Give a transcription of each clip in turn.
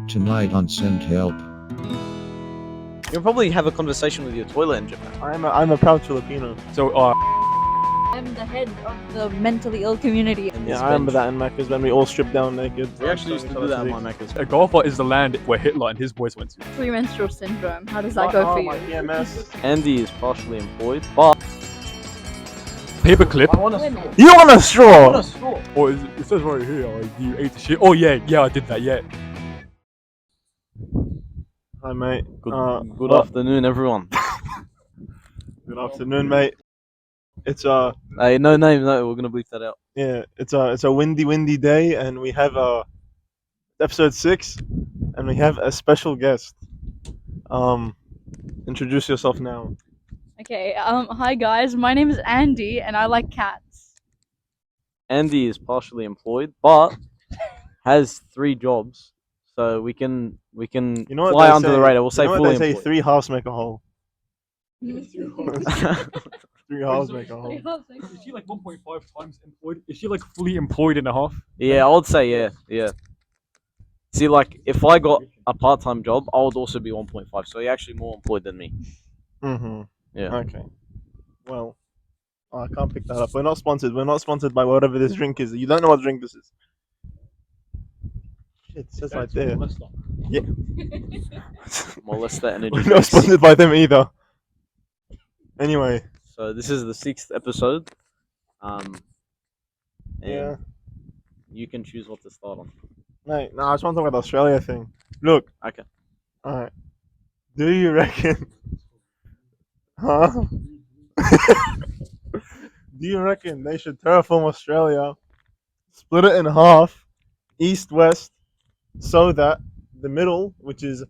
Tonight on Send Help. You'll probably have a conversation with your toilet in Japan. I'm a proud Filipino. So, I'm the head of the mentally ill community. And Yeah, this I remember bench. that in Macca's when we all stripped down naked. We actually used to do that at my Macca's. Agolfa is the land where Hitler and his boys went to. Premenstrual syndrome. How does that go for you? My PMS. Andy is partially employed, but Paperclip. You want a straw? Or it says right here, like, you ate the shit. Oh, yeah, I did that, yeah. Hi, mate. good what- afternoon, everyone. Good afternoon, mate. It's Hey, no name, no, we're gonna bleep that out. yeah, it's a windy day, and we have episode 6, and we have a special guest. Introduce yourself now. Okay, hi guys, my name is Andy and I like cats. Andy is partially employed, but has 3 jobs, so we can You know what fly they under the say- radar. We'll say you know what fully they say? employed. 3 halves make a hole. 3 halves make a hole. Is she like 1.5 times employed? Is she like fully employed and a half? Yeah, I would say yeah. See, like, if I got a part-time job, I would also be 1.5, so you're actually more employed than me. Mm-hmm. Yeah. Okay. Well, I can't pick that up. We're not sponsored. We're not sponsored by whatever this drink is. You don't know what drink this is. Shit, it says right there. Molester Energy We're not drinks. sponsored by them either. Anyway. So this is the 6th episode. And Yeah. you can choose what to start on. Mate, no, I just want to talk about the Australia thing. Look. Okay. Alright. Do you reckon? Huh? Do you reckon they should terraform Australia, split it in half, east west, so that the middle, which is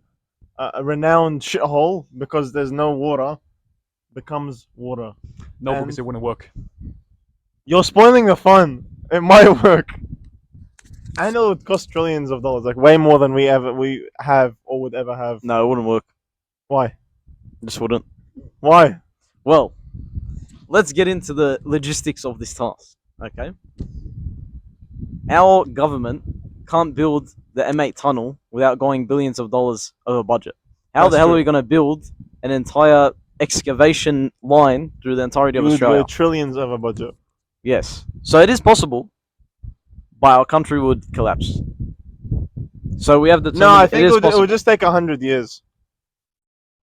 a renowned shithole because there's no water, becomes water? No, And- because it wouldn't work. You're spoiling the fun. It might work. I know it costs trillions of dollars, like way more than we have or would ever have. No, it wouldn't work. Why? Just wouldn't. Why? Well, let's get into the logistics of this task. Okay. Our government can't build the M8 tunnel without going billions of dollars over budget. How That's the hell true. are we going to build an entire excavation line through the entirety of We would Australia? go trillions over budget. Yes. So it is possible, but our country would collapse. So we have the No, I think it would just take 100 years.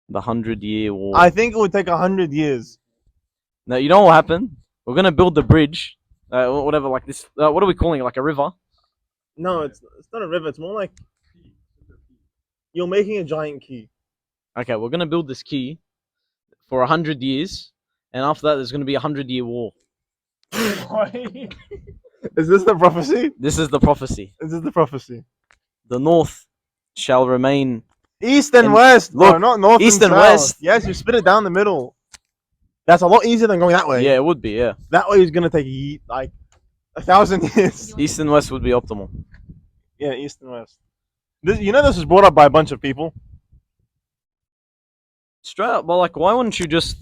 the 100-year war. I think it would take 100 years. No, you know what happened? We're gonna build the bridge, whatever, like this. What are we calling it? Like a river? No, it's not a river. It's more like you're making a giant key. Okay, we're gonna build this key for 100 years, and after that, there's gonna be a 100-year war. Is this the prophecy? This is the prophecy. Is this the prophecy? The North shall remain. East and And west. look, No, not north east and and south. west. Yes, you split it down the middle. That's a lot easier than going that way. Yeah, it would be. Yeah, That way is gonna take like 1,000 years. East and West would be optimal. Yeah, east and west. This was brought up by a bunch of people. Straight up, but like, why wouldn't you just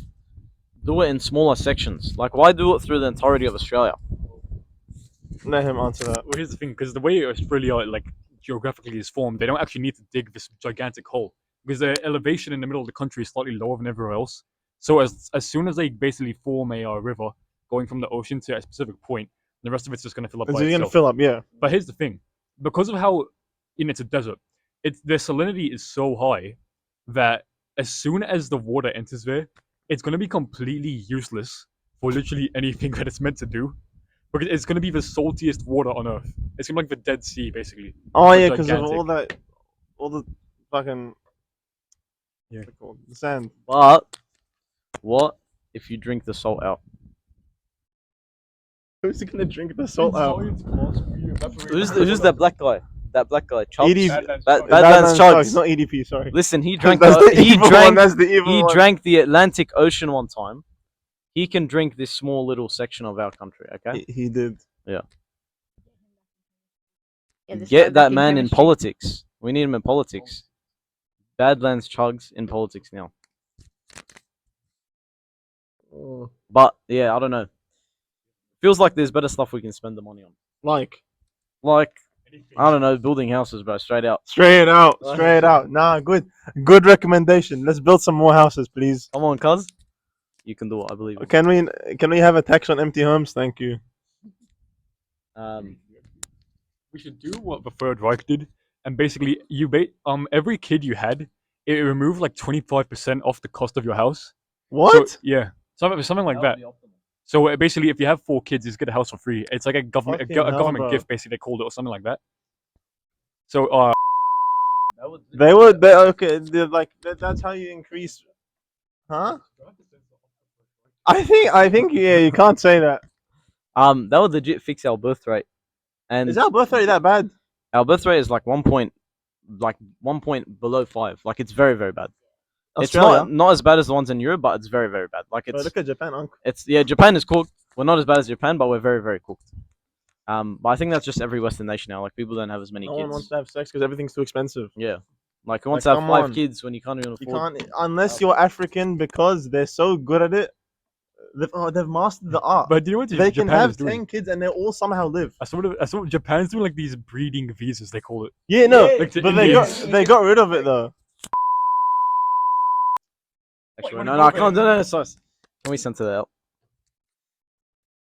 do it in smaller sections? Like, why do it through the entirety of Australia? Let him answer that. Well, here's the thing, because the way Australia, like, geographically is formed, they don't actually need to dig this gigantic hole. Because the elevation in the middle of the country is slightly lower than everywhere else. So as soon as they basically form a river going from the ocean to a specific point, the rest of it's just going to fill up It's by gonna itself. fill up, yeah. But here's the thing, because of how it's a desert, the salinity is so high that as soon as the water enters there, it's going to be completely useless for literally anything that it's meant to do, because it's going to be the saltiest water on Earth. It's going to be like the Dead Sea, basically. Oh Like yeah, because of gigantic. all the fucking Yeah. what's it called? The sand. But what if you drink the salt out? Who's gonna drink the salt out? Who's that black guy? That black guy, Chubbs. EDP. Badlands Chubbs. It's not EDP. Sorry. Listen, he drank. That's the He evil one. drank. That's the evil He one. drank the Atlantic Ocean one time. He can drink this small little section of our country. Okay, He did. Yeah, this get guy that back man in chemistry. politics. We need him in politics. Badlands Chugs in politics now. But yeah, I don't know. Feels like there's better stuff we can spend the money on. Like Like I don't know, building houses, bro. Straight out. Straight out. Nah, good recommendation. Let's build some more houses, please. Come on, cuz. You can do it. I believe. In you. Can we have a tax on empty homes? Thank you. We should do what the Third Reich did, and basically, every kid you had, it removed like 25% off the cost of your house. What? So, yeah, something like that. So basically, if you have 4 kids, you just get a house for free. It's like a government Fucking hell, government bro. gift, basically they called it, or something like that. So That's how you increase. Huh? I think yeah, you can't say that. That would legit fix our birth rate. And Is our birth rate that bad? our birth rate is like 1 point below 5. Like it's very, very bad. Australia? It's not as bad as the ones in Europe, but it's very, very bad. Like Bro, it's look at Japan, uncle. Japan is cooked. We're not as bad as Japan, but we're very, very cooked. But I think that's just every Western nation now. Like people don't have as many No one kids. wants to have sex because everything's too expensive. Yeah. Like who wants Like, to have come 5 on. kids when you can't even You afford? can't unless you're African because they're so good at it. They've mastered the art. but do you know what They can Japan have is doing? 10 kids and they all somehow live. I saw what Japan's doing, like these breeding visas, they call it. Yeah, no, Like to but Indians. they got rid of it though. Actually, Wait, no, when I you can't. go No, sorry. Can we censor that out?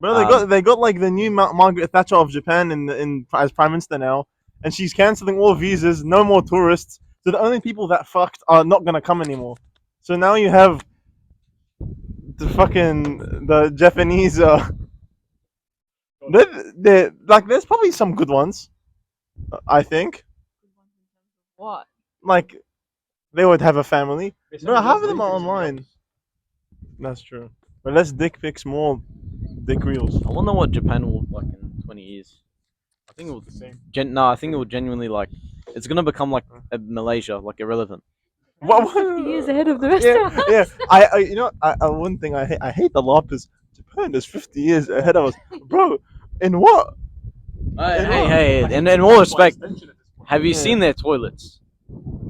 Bro, they got like the new Margaret Thatcher of Japan in as prime minister now, and she's canceling all visas, no more tourists. So the only people that fucked are not gonna come anymore. So now you have the Japanese. They're like there's probably some good ones. I think What? like they would have a family. Bro, half of them are online. That's true. But less dick pics, more dick reels. I wonder what Japan will look like in 20 years. I think it will. I think it will genuinely like. It's gonna become like Malaysia, like irrelevant. What? 50 years ahead of the rest Yeah, of us. yeah. I you know, one thing I hate the LARP is Japan is 50 years ahead of us, bro. In what? Hey, in all respect, have you Yeah. seen their toilets?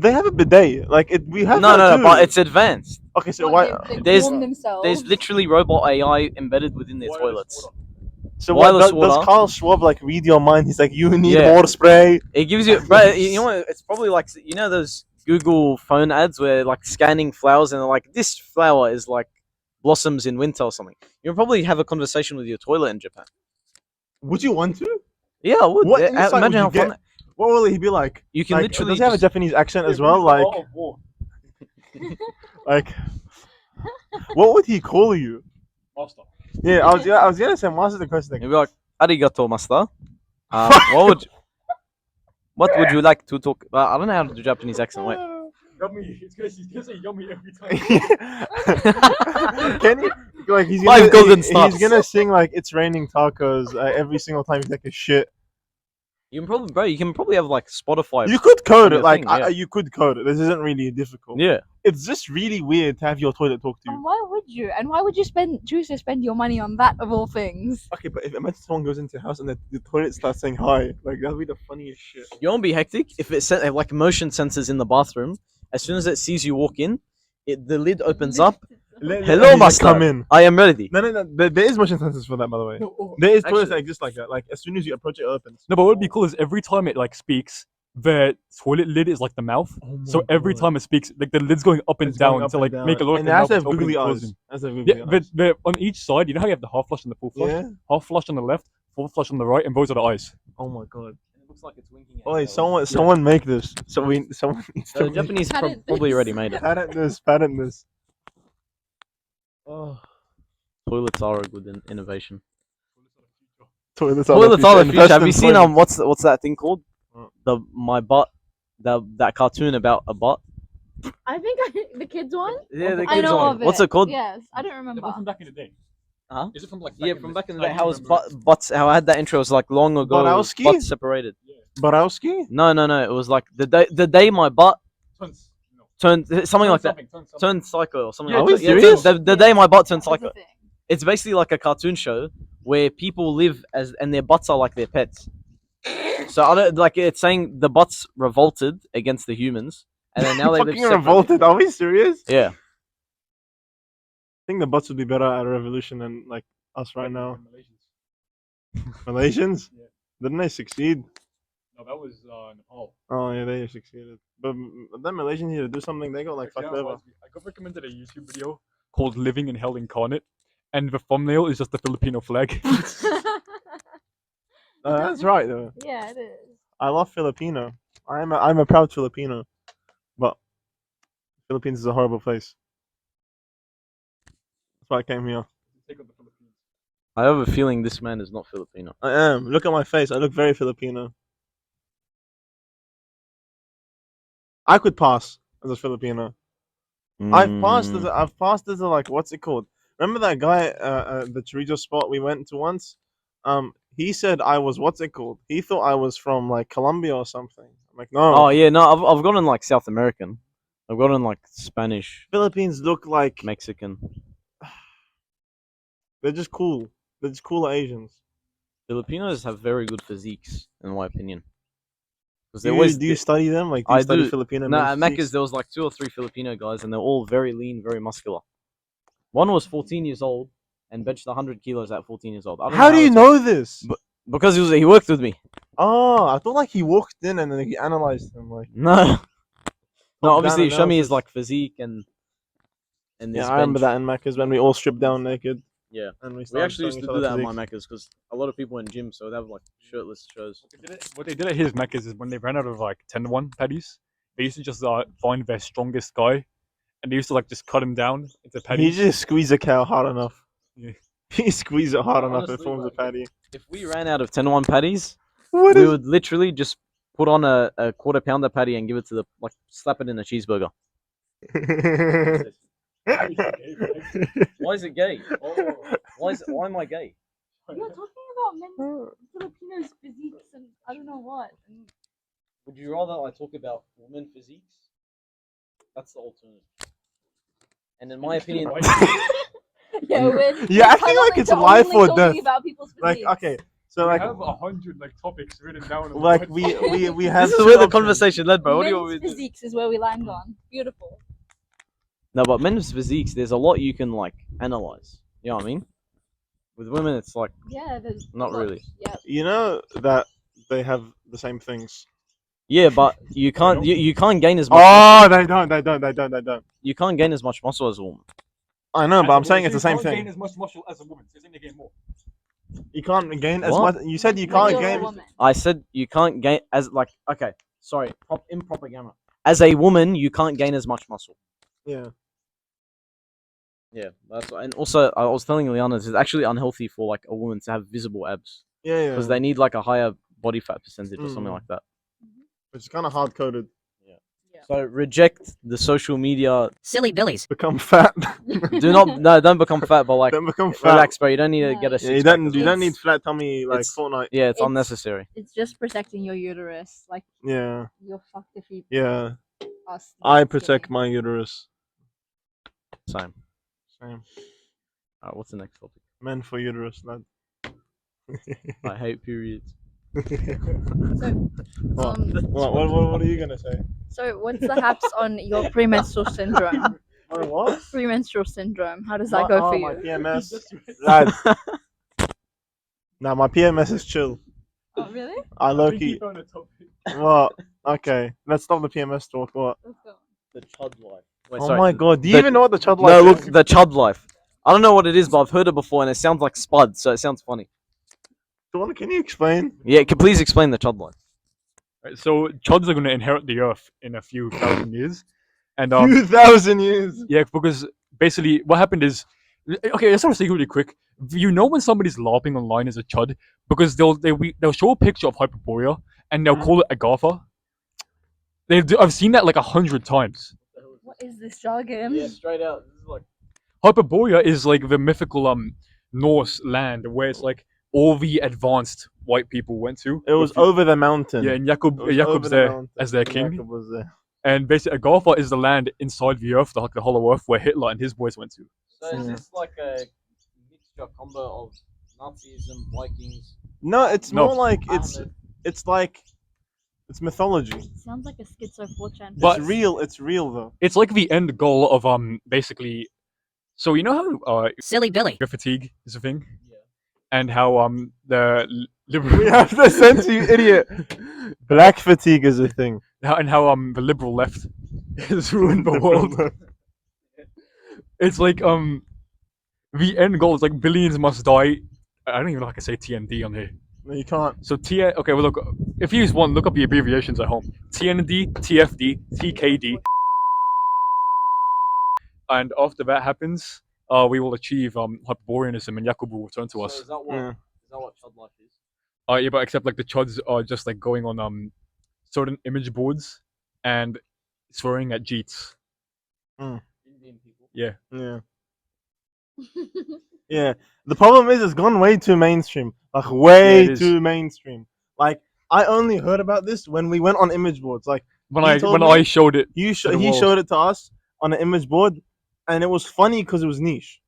They have a bidet, like it. We have No, that no, too. but it's advanced. Okay, so why? There's- warm themselves. There's literally robot AI embedded within their toilets. So what wireless does water. Carl Schwab like read your mind? He's like, you need Yeah. water spray. It gives you, bro. You know what? It's probably like those Google phone ads where like scanning flowers and they're like, this flower is like blossoms in winter or something. You'll probably have a conversation with your toilet in Japan. Would you want to? Yeah, I would. What Yeah, insight would imagine you how fun. get? What will he be like? You can Like, literally does he have a just- Japanese accent as well? Like, like, what would he call you? Master. Yeah, I was gonna say master the question. You'd be like, arigato, master. What would you like to talk? I don't know how to do Japanese accent. Wait. Yummy. He's gonna say yummy every time. Can you like he's Five golden he's stars. gonna sing like it's raining tacos every single time you take a shit. You can probably have like Spotify. You could code on it your like thing, yeah. you could code it. This isn't really difficult. Yeah. It's just really weird to have your toilet talk to And you. why would you? And why would you choose to spend your money on that of all things? Okay, but if imagine someone goes into your house and the toilet starts saying hi, like that'd be the funniest shit. You won't be hectic if it set like motion sensors in the bathroom. As soon as it sees you walk in, the lid opens up. Hello, master. Come in. I am ready. No. There is motion sensors for that, by the way. There is toilets that exist like that. Like as soon as you approach it, opens. No, but what would be cool is every time it like speaks, the toilet lid is like the mouth. So every time it speaks, like the lid's going up and It's going down up to and like down. make a lot and of it has to mouth have opening googly and eyes. closing. Has to have googly Yeah, eyes. but on each side, you know how you have the half flush and the full flush? Yeah. Half flush on the left, full flush on the right, and those are the eyes. Oh my god. It looks like it's winking. Oh, someone make this. Someone needs to The Japanese Patent probably this. already made it. patent this. Oh. Toilets are a good innovation. Toilets Toilets are the future. Have you Invest in seen toilets. what's that thing called? What? My butt. That cartoon about a butt. I think the kids one. Yeah, the I kids know one. of it. What's it called? Yes, I don't remember. From back in the day. Huh? Is it from like Yeah, from back in the I day. do How his remember it. butts? How I had that intro. It was like long ago. Borowski? Butts separated. Borowski? No. It was like the day my butt Turns- no. turned something like that. Turns something. Turned psycho or something Yeah, like are that. we Yeah, serious? the day my butt turned That was psycho. the thing. It's basically like a cartoon show where people live and their butts are like their pets. So I don't like it's saying the butts revolted against the humans, and then now they live Fucking separately. revolted. Are we serious? Yeah. I think the butts would be better at a revolution than like us right now. Malaysians? Yeah. Didn't they succeed? No, that was Nepal. Oh yeah, they succeeded. But then Malaysians need to do something. They got like Actually, fucked that over. reminds me, I got recommended a YouTube video called "Living in Hell Incarnate," and the thumbnail is just the Filipino flag. That's right though. Yeah, it is. I love Filipino. I'm a proud Filipino, but Philippines is a horrible place. That's why I came here. Take on the Philippines. I have a feeling this man is not Filipino. I am. Look at my face. I look very Filipino. I could pass as a Filipino. I've passed as a like what's it called? Remember that guy the chorizo spot we went to once? He said I was what's it called? He thought I was from like Colombia or something. I'm like, no. Oh yeah, no, I've gotten like South American. I've gotten like Spanish, Philippines look like Mexican. they're just cool. They're just cooler Asians. Filipinos have very good physiques, in my opinion. Because Do you study them? Like do you I study do. Filipino No, men's at Macca's physiques? there was like 2 or 3 Filipino guys, and they're all very lean, very muscular. One was 14 years old and benched 100 kilos at 14 years old. I don't How do you it's- know this? Because he worked with me. Oh, I thought like he walked in and then he analyzed him like. No, no. Top-down Obviously, he showed me his analysis. like physique and Yeah, his I remember bench. that in Macca's when we all stripped down naked. Yeah. And We started actually used showing to each do other that at my physiques. Macca's because a lot of people in gym, so they have like shirtless shows. What they did at his Macca's is when they ran out of like 10-1 patties, they used to just find their strongest guy, and they used to like just cut him down into He patties. just squeezed a cow hard enough. Yeah. He squeezed it hard No, enough. It honestly, forms a like, patty. If we ran out of 10-1 patties, What we is? would literally just put on a quarter pounder patty and give it to the like slap it in a cheeseburger. Why is it gay? Why am I gay? You're talking about men, Filipinos' physiques, and I don't know what. Would you rather I talk about women physiques? That's the alternative. And in my opinion, Yeah, we're You're acting tunneling like it's to life only or talking death. about people's Like physiques. okay, so We like have 100 like topics written down. on the like website. we have. this is two where the options. conversation led, bro. What do you want Men's me to do? physiques is where we land on. Beautiful. No, but men's physiques, there's a lot you can like analyze. You know what I mean? With women, it's like Yeah, there's Not lots. really. Yeah. You know that they have the same things. yeah, but you can't you can't gain as much. Oh, they don't. You can't gain as much muscle as a woman. I know, but I'm saying it's You the same can't gain thing. as much muscle as a woman. So you're saying they gain more. You can't gain as What? much. You said you But can't you're a gain. woman. I said you can't gain as like okay, sorry, improper grammar. As a woman, you can't gain as much muscle. Yeah. Yeah, that's and also I was telling Liana it's actually unhealthy for like a woman to have visible abs Yeah. because they need like a higher body fat percentage or something Mm. like that. It's kind of hard coded. So reject the social media. Silly Billies. Become fat. Don't become fat, but like Don't become fat. relax, bro. You don't need to No, get a yeah, six Yeah, you pack don't. as You well. don't need flat tummy like It's- Fortnite. Yeah, it's It's- unnecessary. It's just protecting your uterus. Like Yeah. you're fucked if you Yeah. are. I protect my uterus. Same. Same. Alright, what's the next topic? Men for uterus, lad. I hate periods. So, What? um, What are you gonna say? so what's the haps on your premenstrual syndrome? My what? Premenstrual syndrome. How does that go for My you? PMS. Lad. Nah, my PMS is chill. Oh, really? I low key. Keep on the topic. What? Okay, let's stop the PMS talk. What? Let's go. The chud life. Wait, Oh sorry. my god, do you The- even know what the child No, life look, is? the chud life. I don't know what it is, but I've heard it before, and it sounds like spud, so it sounds funny. Sean, can you explain? Yeah, please explain the chud life. Right, so chuds are going to inherit the earth in a few thousand years, and 2,000 years. yeah, because basically what happened is, okay, let's have a secret really quick. You know when somebody's LARPing online as a chud because they'll show a picture of Hyperborea and they'll call it Agatha. I've seen that like 100 times. What is this jargon? straight out. This is like Hyperborea is like the mythical Norse land where it's like all the advanced white people went to. It was over the mountain. Yeah, and It was over Jakob's the there mountain. as their And king. Jakob was there. And basically, Agatha is the land inside the earth, like the hollow earth, where Hitler and his boys went to. So is this like a mixture combo of Nazism, Vikings? No, it's No. more like Ahmed? it's like it's mythology. Sounds like a schizo 4chan. But- It's real. It's real though. It's like the end goal of basically. So you know how Silly Billy. fatigue is a thing. Yeah. and how the liberal We have to censor you, idiot. Black fatigue is a thing. and how the liberal left has ruined the world. It's like the end goal is like billions must die. I don't even know if I can say TND on here. No, you can't. So okay, well look, if you use one, look up the abbreviations at home. TND, TFD, TKD, and after that happens, we will achieve Hyperboreanism and Jakub will return to us. So is that what Yeah. is that what child life is? Yeah, but except like the chuds are just like going on certain image boards and swearing at Jeets. Indian people. Yeah. Yeah. Yeah. The problem is it's gone way too mainstream. Like way it is. too mainstream. Like I only heard about this when we went on image boards. Like When He I told when me I showed it, he to the world. showed it to us on an image board, and it was funny because it was niche.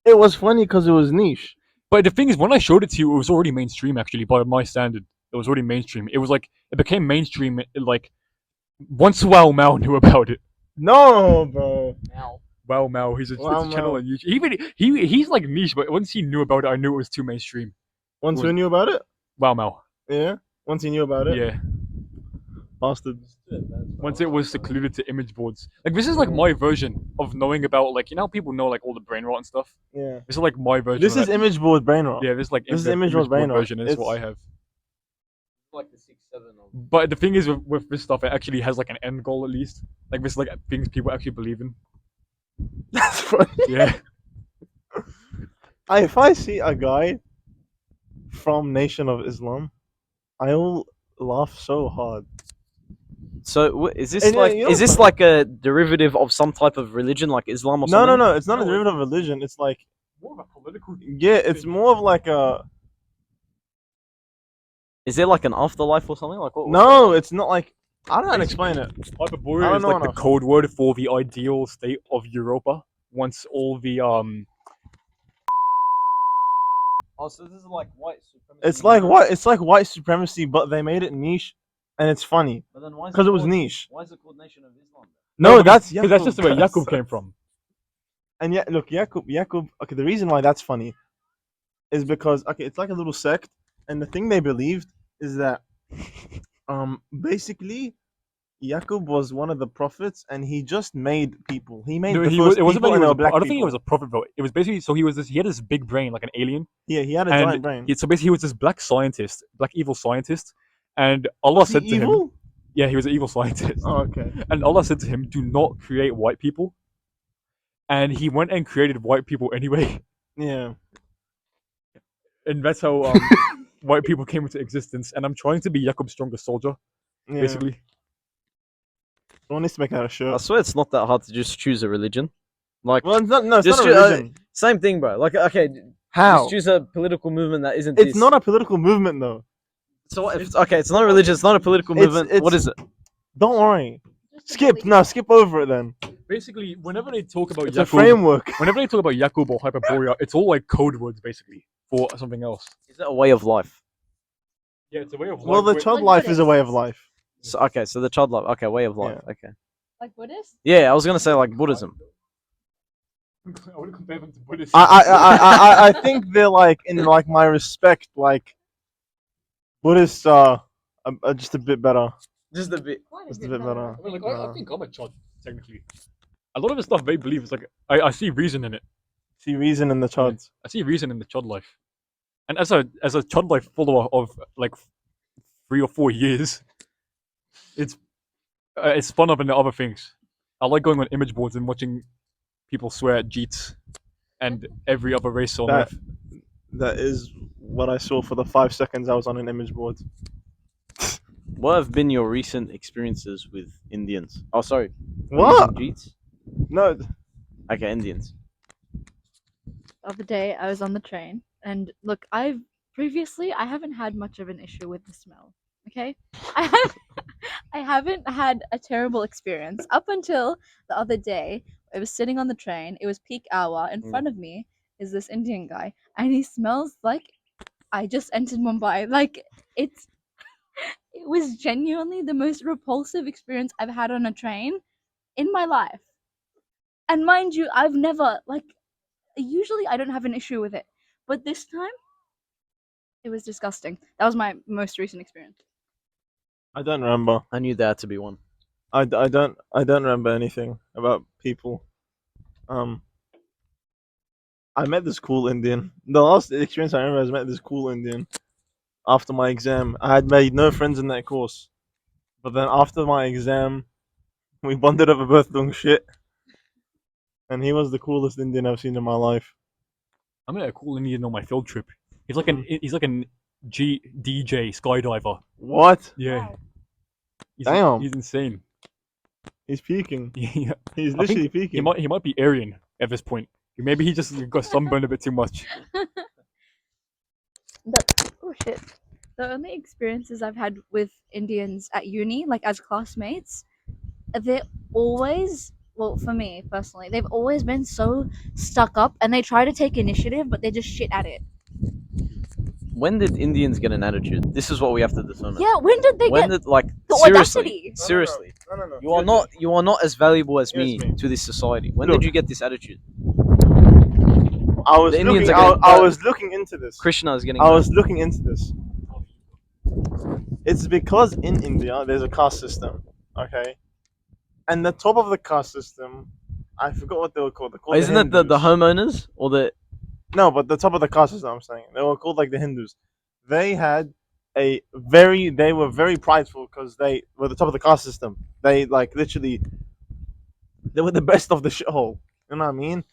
It was funny because it was niche. But the thing is, when I showed it to you, it was already mainstream. Actually, by my standard, it was already mainstream. It was like it became mainstream. Like once Wow Mao knew about it. No, bro. Now. Wow Mao, he's Wow it's a channel Mao. on YouTube. He's like niche, but once he knew about it, I knew it was too mainstream. Once Was- we knew about it, Wow Mao, yeah. Once he knew about it, yeah. bastard. Once it was secluded to image boards, like this is like my version of knowing about like how people know like all the brain rot and stuff. Yeah. This is like my version. This of is that. image board brain rot. Yeah, this is like this is the image board brain rot. version. Is what I It's- have. Like the 6-7 of. But the thing is with this stuff, it actually has like an end goal at least. Like this, like things people actually believe in. That's funny. Yeah. If I see a guy from Nation of Islam, I will laugh so hard. So is this And, like you know is this what- like a derivative of some type of religion like Islam or No, something? no, no. It's not a No, derivative of religion. It's like More of a political. yeah, it's more of like a Is there like an afterlife or something? Like what? no. It's not like I don't know how to explain it. I Hyperborea don't is know like the enough. code word for the ideal state of Europa. Once all the Oh, so this is like white supremacy. It's like what? It's like white supremacy, but they made it niche, and it's funny But then why is 'cause it was called- niche. Why is it called Nation of Islam? No, that's because that's just where Yakub. Jakub came from. And yeah, look, Yakub. Okay, the reason why that's funny is because okay, it's like a little sect, and the thing they believed is that basically Yakub was one of the prophets, and he just made people. He made No, the he first it wasn't that people, he and was. they were black I don't think he people. was a prophet though. It was basically so he had this big brain like an alien. Yeah, he had a And giant brain. So basically, he was this black scientist, black evil scientist, and Allah Was he said to him, evil? "Yeah, he was an evil scientist." Oh, okay. And Allah said to him, "Do not create white people." And he went and created white people anyway, Yeah. and that's how white people came into existence. And I'm trying to be Jakub's strongest soldier, Yeah. basically. Someone needs to make that a I shirt. swear it's not that hard to just choose a religion. Like Well, it's not. No, it's Just not a choo- religion. same thing, bro. Like okay, How? just choose a political movement that isn't. It's this. not a political movement, though. So what if okay, it's not a religion. It's not a political It's- movement. What it's- is it? Don't worry. Just a Skip. really- No, skip over it then. Basically, whenever they talk about It's a Jakub, framework. whenever they talk about Jakub or Hyperborea, it's all like code words basically for something else. Is it a way of life? Yeah, it's a way of life. Well, the where- child Like life is a way of Buddhists. life. So okay, so the child life. Okay, way of life. Okay. Like Buddhist? Yeah, I was gonna say like Buddhism. I wouldn't compare them to Buddhists. I think they're like in like my respect, like Buddhists are just a bit better. Just a bit. Quite Just a bit better. I mean, like, I think I'm a chod, technically. A lot of the stuff they believe is like, I see reason in it. See reason in the chods. I see reason in the chod life. And as a chod life follower of like 3 or 4 years, it's fun than the other things. I like going on image boards and watching people swear at Jeets and every other race on That earth. that is what I saw for the 5 seconds I was on an image board. What have been your recent experiences with Indians? Oh, sorry. What? Jeets? No. Okay, Indians. The other day I was on the train, and look, I haven't had much of an issue with the smell. Okay, I haven't had a terrible experience up until the other day. I was sitting on the train. It was peak hour. In front of me is this Indian guy, and he smells like I just entered Mumbai. Like it was genuinely the most repulsive experience I've had on a train in my life. And mind you, I've never like. Usually I don't have an issue with it, But this time, it was disgusting. That was my most recent experience. I don't remember. I knew there had to be one. I don't remember anything about people. I met this cool Indian. The last experience I remember is I met this cool Indian after my exam. I had made no friends in that course, but then after my exam, we bonded over both doing shit, and he was the coolest Indian I've seen in my life. I met a cool Indian on my field trip. He's like an DJ skydiver. What? Yeah. Wow. Damn. He's insane. He's peeking. Yeah. He's I literally think peeking. he might be Aryan at this point. Maybe he just got sunburned a bit too much. Oh shit. The only experiences I've had with Indians at uni, like as classmates, they're always, well, for me personally, they've always been so stuck up and they try to take initiative, but they're just shit at it. When did Indians get an attitude? This is what we have to determine. Yeah, when did they When get did, like, the seriously, audacity? seriously, No. you are not as valuable as me Seriously. to this society. When Look. did you get this attitude? I was The Indians looking. are getting- I was looking into this. Krishna is getting. I mad. was looking into this. It's because in India there's a caste system, okay, and the top of the caste system, I forgot what they were called. They're called Isn't the it the Hindus. homeowners or the? No, but the top of the caste system. I'm saying they were called like the Hindus. They had they were very prideful because they were the top of the caste system. They like literally, they were the best of the shithole. You know what I mean?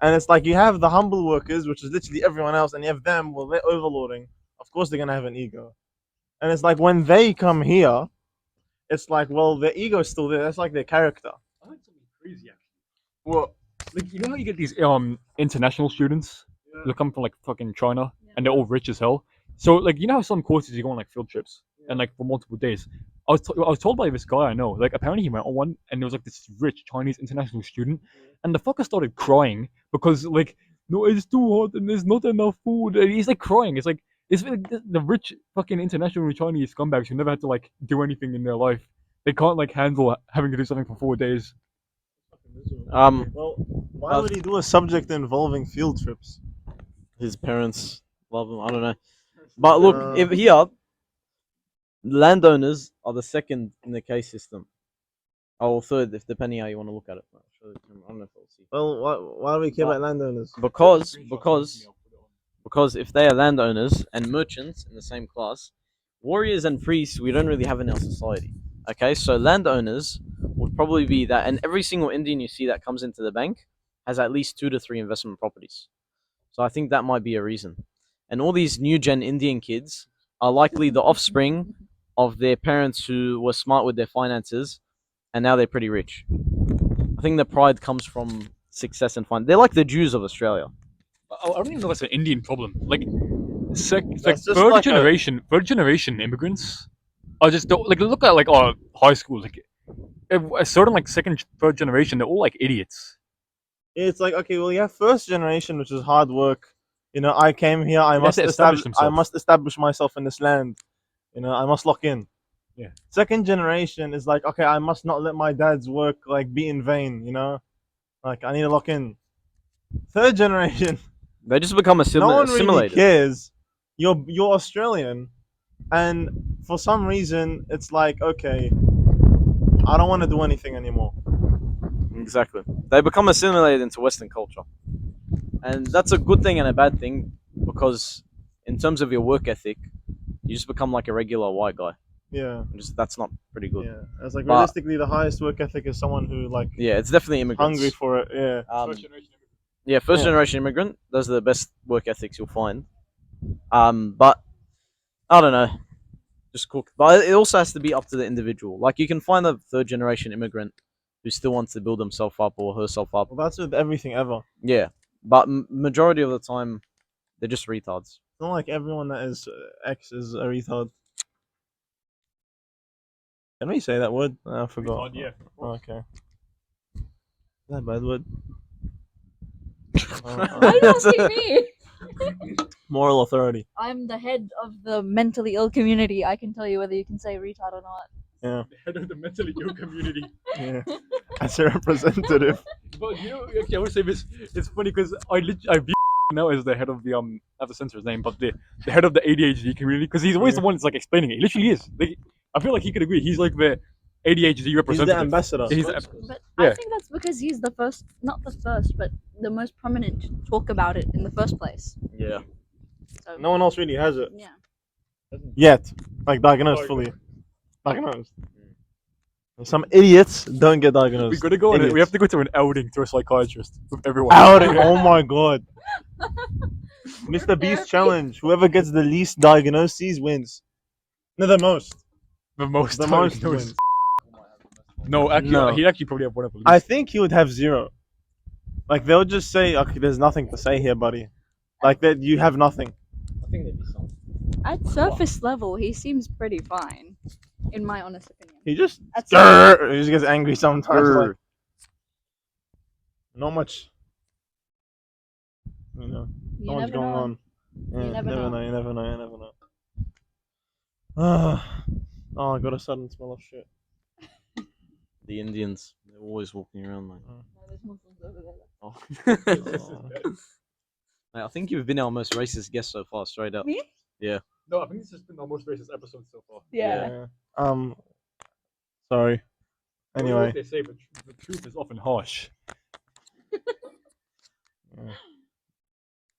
And it's like you have the humble workers, which is literally everyone else, and you have them. Well, they're overlording. Of course, they're gonna have an ego. And it's like when they come here, it's like, well, their ego's still there. That's like their character. I heard something crazy actually. Well, Like you know how you get these international students that come from like fucking China Yeah. and they're all rich as hell. So like you know how some courses you go on like field trips and like for multiple days. I was told by this guy I know, like apparently he went on one and there was like this rich Chinese international student and the fucker started crying because like no, it's too hot and there's not enough food. And he's like crying. It's like it's like the rich fucking international Chinese scumbags who never had to like do anything in their life. They can't like handle having to do something for 4 days. well, why would he do a subject involving field trips? His parents love him. I don't know. But look, Uh, if here, landowners are the second in the case system. Or third, if depending how you want to look at it. I don't know if I'll see. Well, why do we care about landowners? Because if they are landowners and merchants in the same class, warriors and priests we don't really have in our society. Okay, so landowners would probably be that, and every single Indian you see that comes into the bank has at least 2 to 3 investment properties. So I think that might be a reason. And all these new gen Indian kids are likely the offspring of their parents who were smart with their finances, and now they're pretty rich. I think the pride comes from success and fun. They're like the Jews of Australia. I don't even know that's an Indian problem. Like, like That's just third like generation immigrants are just like look at like our high school like a certain like second third generation they're all like idiots. It's like, okay, well, you have first generation, which is hard work. You know, I came here. I They have must to establish I themselves. must establish myself in this land. You know, I must lock in. Yeah. Second generation is like, okay, I must not let my dad's work like be in vain. You know, like I need to lock in. Third generation, They just become no one really assimilated. cares. You're Australian, and for some reason, it's like, okay, I don't want to do anything anymore. Exactly. They become assimilated into Western culture. And that's a good thing and a bad thing because in terms of your work ethic, you just become like a regular white guy. Yeah, That's not pretty good. yeah. It's like But- realistically, the highest work ethic is someone who like Yeah, it's definitely immigrants. hungry for it. Yeah. Yeah, first Yeah. generation immigrant. Those are the best work ethics you'll find. But I don't know, just cook. But it also has to be up to the individual. Like you can find a third generation immigrant who still wants to build himself up or herself up. Well, that's with everything ever. Yeah, but majority of the time, they're just retards. It's not like everyone that is X is a retard. Can we say that word? I forgot. Yeah. Okay. Is that a bad word? Why do you see me? Moral authority. I'm the head of the mentally ill community. I can tell you whether you can say retard or not. Yeah. The head of the mentally ill community. Yeah. As a representative. But you know, okay, I want to say this. It's funny because I view now is the head of the I have to censor his name, but the head of the ADHD community because he's always Yeah. the one that's like explaining it. He literally is. Like, I feel like he could agree. He's like the ADHD He's representative. the ambassador. Yeah, he's But Yeah. I think that's because he's the first, not the first, but the most prominent to talk about it in the first place. Yeah. So No one else really has it yeah. yet, like diagnosed fully. Diagnosed. Some idiots don't get diagnosed. We gotta go. Idiots. We have to go to an outing to a psychiatrist with everyone. Outing. Oh my god. Mr. Beast challenge. Whoever gets the least diagnoses wins. No, the most. The most. The most diagnosed. wins. No, actually, No. he'd actually probably have one of them. I think he would have 0. Like they'll just say, "Okay, there's nothing to say here, buddy." Like that, you have nothing. I think there'd be some. At surface level, he seems pretty fine, in my honest opinion. He just At he just gets angry sometimes. Like, not much. You know, you not much never going know. on. Yeah, never know. You never know. You never know. Oh, I got a sudden smell of shit. The Indians, they're always walking around like. No, there's Muslims over there. Oh. Mate, I think you've been our most racist guest so far, straight up. Me? No, I think this has been our most racist episode so far. Yeah. Sorry. You know Anyway, what they say, but the truth is often harsh.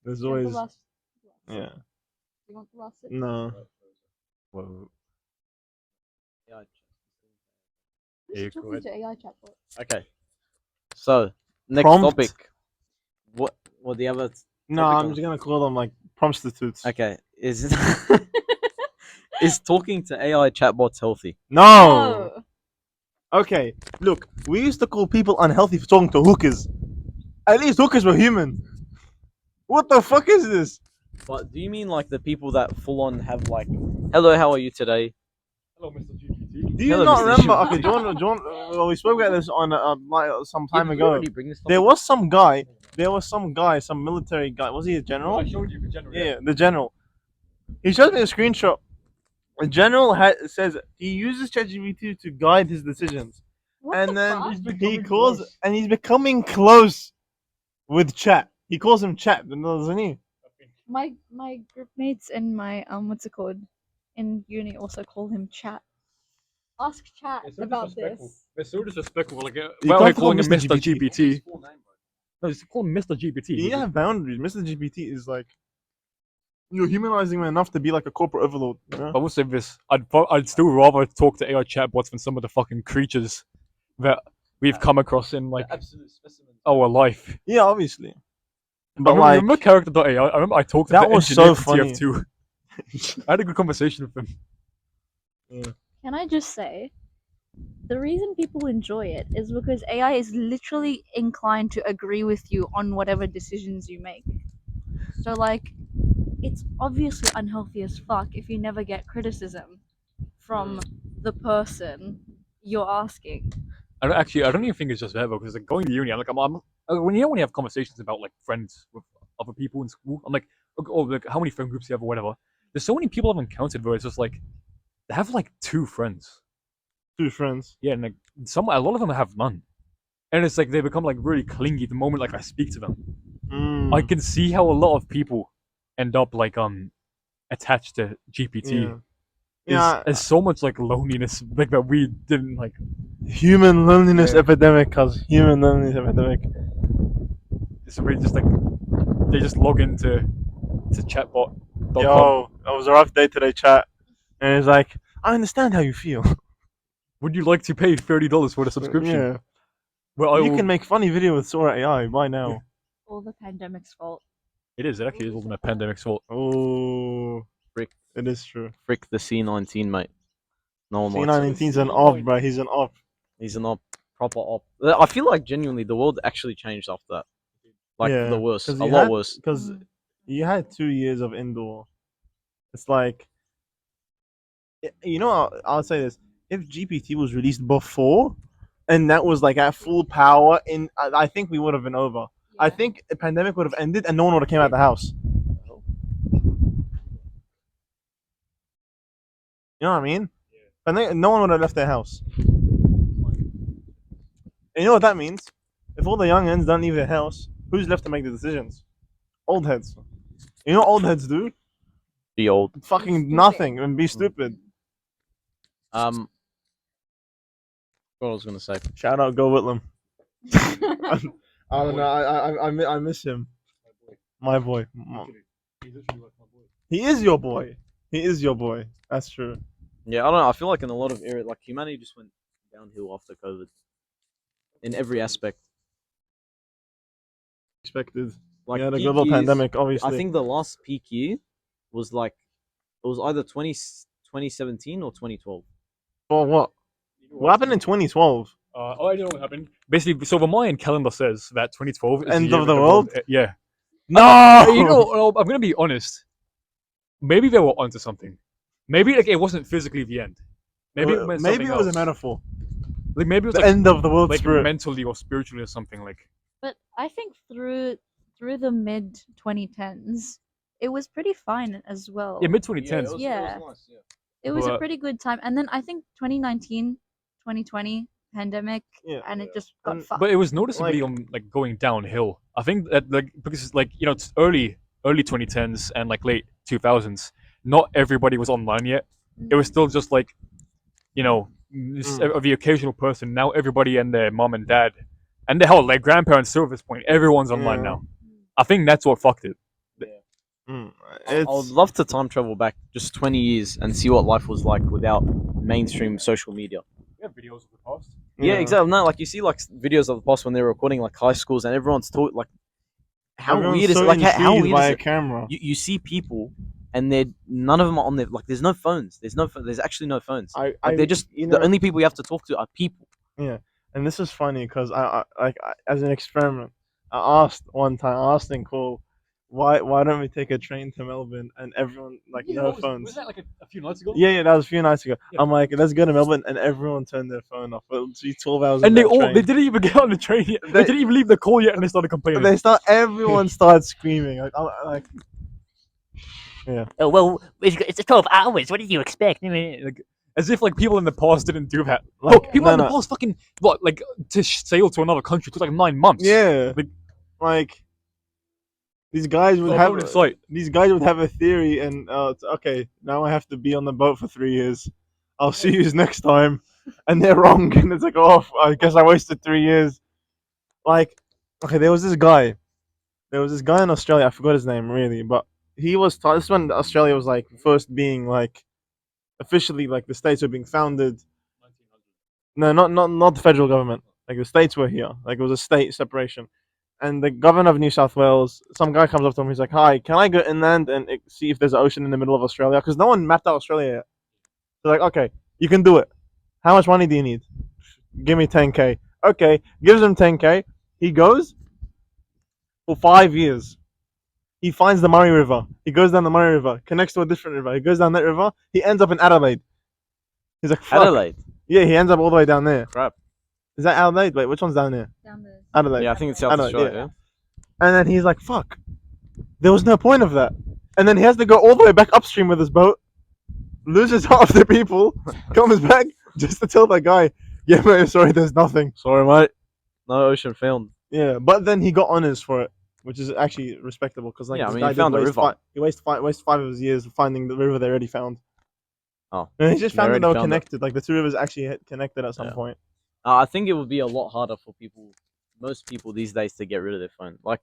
there's Do you want always the last- yeah. You want the last sip? No. Whoa. Who's Yeah, go talking ahead. to AI chatbot? Okay. So next Prompt. topic. What the other? No, Topic I'm on- just gonna call them like prostitutes. Okay, is is talking to AI chatbots healthy? No. Okay, look, we used to call people unhealthy for talking to hookers. At least hookers were human. What the fuck is this? But do you mean like the people that full on have like, hello, how are you today? Hello, Mr. GPT. Do you Hello, not Mr. remember? Shuman. Okay, do you want, well, we spoke about this on like some time Did we ago. already bring this There topic was some guy. some military guy. Was he a general? I showed you the general. Yeah, the general. He showed me a screenshot. The general says he uses ChatGPT to guide his decisions, What and the then fuck? He's he becoming calls, close. and he's becoming close with chat. He calls him chat, doesn't he? My group mates and my what's it called in uni also call him chat. Ask chat It's so about disrespectful. this. They're so disrespectful. Like, You well, can't we're call calling him him Mr. Mr. GPT. No, just call him Mr. GPT. You need to have boundaries. Mr. GPT is like you're humanizing him enough to be like a corporate overlord. You know? I will say this: I'd still rather talk to AI chatbots than some of the fucking creatures that we've come across in like absolute specimen. our life. Yeah, obviously. I But remember, like, remember character.ai? I remember I talked to That the was engineer so for funny. TF2. I had a good conversation with him. Can I just say, the reason people enjoy it is because AI is literally inclined to agree with you on whatever decisions you make. So like, it's obviously unhealthy as fuck if you never get criticism from the person you're asking. I don't even think it's just that though, because like going to uni, I'm when you have conversations about like friends with other people in school, I'm like, oh, like how many friend groups you have or whatever. There's so many people I've encountered where it's just like they have like 2 friends. 2 friends. Yeah, and like a lot of them have none. And it's like they become like really clingy the moment like I speak to them. I can see how a lot of people end up like attached to GPT. Yeah. There's so much like loneliness like that we didn't like. Human loneliness Yeah. epidemic, cause human loneliness epidemic. Somebody just like they just log into chatbot.com. Yo, it was a rough day today, chat. And it's like, I understand how you feel. Would you like to pay $30 for the subscription? Yeah. Well, You can make funny video with Sora AI. Buy now. All the pandemic's fault. It is. It actually is all the pandemic's fault. Oh, Frick. it is true. Frick the C19, mate. No one likes it. C19's an op, bro. He's an op. He's an op, proper op. I feel like genuinely the world actually changed after that. Like Yeah, for the worse, 'cause a you lot had- worse. Because you had 2 years of indoor. It's like, you know, I'll say this: if GPT was released before, and that was like at full power, I think we would have been over. I think the pandemic would have ended, and no one would have came out the house. You know what I mean? And no one would have left their house. And you know what that means? If all the youngins don't leave their house, who's left to make the decisions? Old heads. You know what old heads do? Be old. Fucking stupid. nothing and be stupid. What I was gonna say. Shout out Go Whitlam. I don't know. I miss him. My boy. He is your boy. He is your boy. That's true. Yeah, I don't know. I feel like in a lot of areas, like humanity just went downhill after COVID. In every aspect. Expected. Like We had a peak global years- pandemic, obviously. I think the last peak year was like it was either 2017 or 2012. For what? What happened in 2012? I don't know what happened. Basically, so the Mayan calendar says that 2012 is End the year of that the world? yeah. No. You know, I'm gonna be honest. Maybe they were onto something. Maybe like it wasn't physically the end. Maybe it meant maybe something it was else. a metaphor. Like maybe it was The like end of the world like spirit. mentally or spiritually or something like. But I think through the mid 2010s, it was pretty fine as well. Yeah, mid 2010s. Yeah. nice, yeah. It was a But- pretty good time. And then I think 2019, 2020 pandemic, Yeah. and it just got And- fucked. But it was noticeably Like- like going downhill. I think that like because like you know it's early 2010s and like late 2000s. Not everybody was online yet. It was still just like, you know, the occasional person. Now everybody and their mom and dad, and the hell, like grandparents too at this point. Everyone's online Yeah. now. I think that's what fucked it. Mm, I would it's love to time travel back just 20 years and see what life was like without mainstream social media. We have videos of the past. Yeah, exactly. No, like you see like videos of the past when they were recording like high schools and everyone's taught like how Everyone's weird is so it? Like how intrigued weird by is a it? camera. You see people and they're none of them are on there. Like there's no phones. There's actually no phones. Like they're just the only people you have to talk to are people. And this is funny because as an experiment, I asked in call, why don't we take a train to Melbourne and everyone like no phones? Was that like a few nights ago? Yeah, that was a few nights ago. Yeah. I'm like, let's go to Melbourne, and everyone turned their phone off. It'll be 12 hours. And in they that all train. they didn't even get on the train yet. They They- didn't even leave the call yet, and they started complaining. Everyone started screaming. Like, Oh well, it's 12 hours. What did you expect? Like, as if like people in the past didn't do that. Like, Look, people no, in the no. past fucking what like to sail to another country took like 9 months. yeah, Like- like these guys would Not have going in sight. these guys would have a theory, and it's, okay, now I have to be on the boat for 3 years. I'll see you next time, and they're wrong, and it's like, oh, I guess I wasted 3 years. Like, okay, there was this guy in Australia. I forgot his name really, but he was. This is when Australia was like first being like officially like the states were being founded. No, not the federal government. Like the states were here. Like it was a state separation. And the governor of New South Wales, some guy comes up to him. He's like, "Hi, can I go inland and see if there's an ocean in the middle of Australia? Because no one mapped out Australia yet." They're like, "Okay, you can do it. How much money do you need? Give me 10K." Okay, gives him 10K. He goes for 5 years. He finds the Murray River. He goes down the Murray River, connects to a different river. He goes down that river. He ends up in Adelaide. He's like, "Fuck." Adelaide. Yeah, he ends up all the way down there. Crap. Is that Adelaide? Wait, which one's down there? down the Adelaide. Yeah, I think it's South Adelaide, Australia. And then he's like, "Fuck, there was no point of that." And then he has to go all the way back upstream with his boat, loses half the people, comes back just to tell that guy, "Yeah, mate, sorry, there's nothing." Sorry, mate. No ocean found. Yeah, but then he got honors for it, which is actually respectable because like Yeah, I this mean, guy he did found a waste river. he wasted 5 of his years finding the river they already found. Oh, And he just they found that they already were found it. connected. Like the two rivers actually connected at some Yeah. point. I think it would be a lot harder for most people these days, to get rid of their phone. Like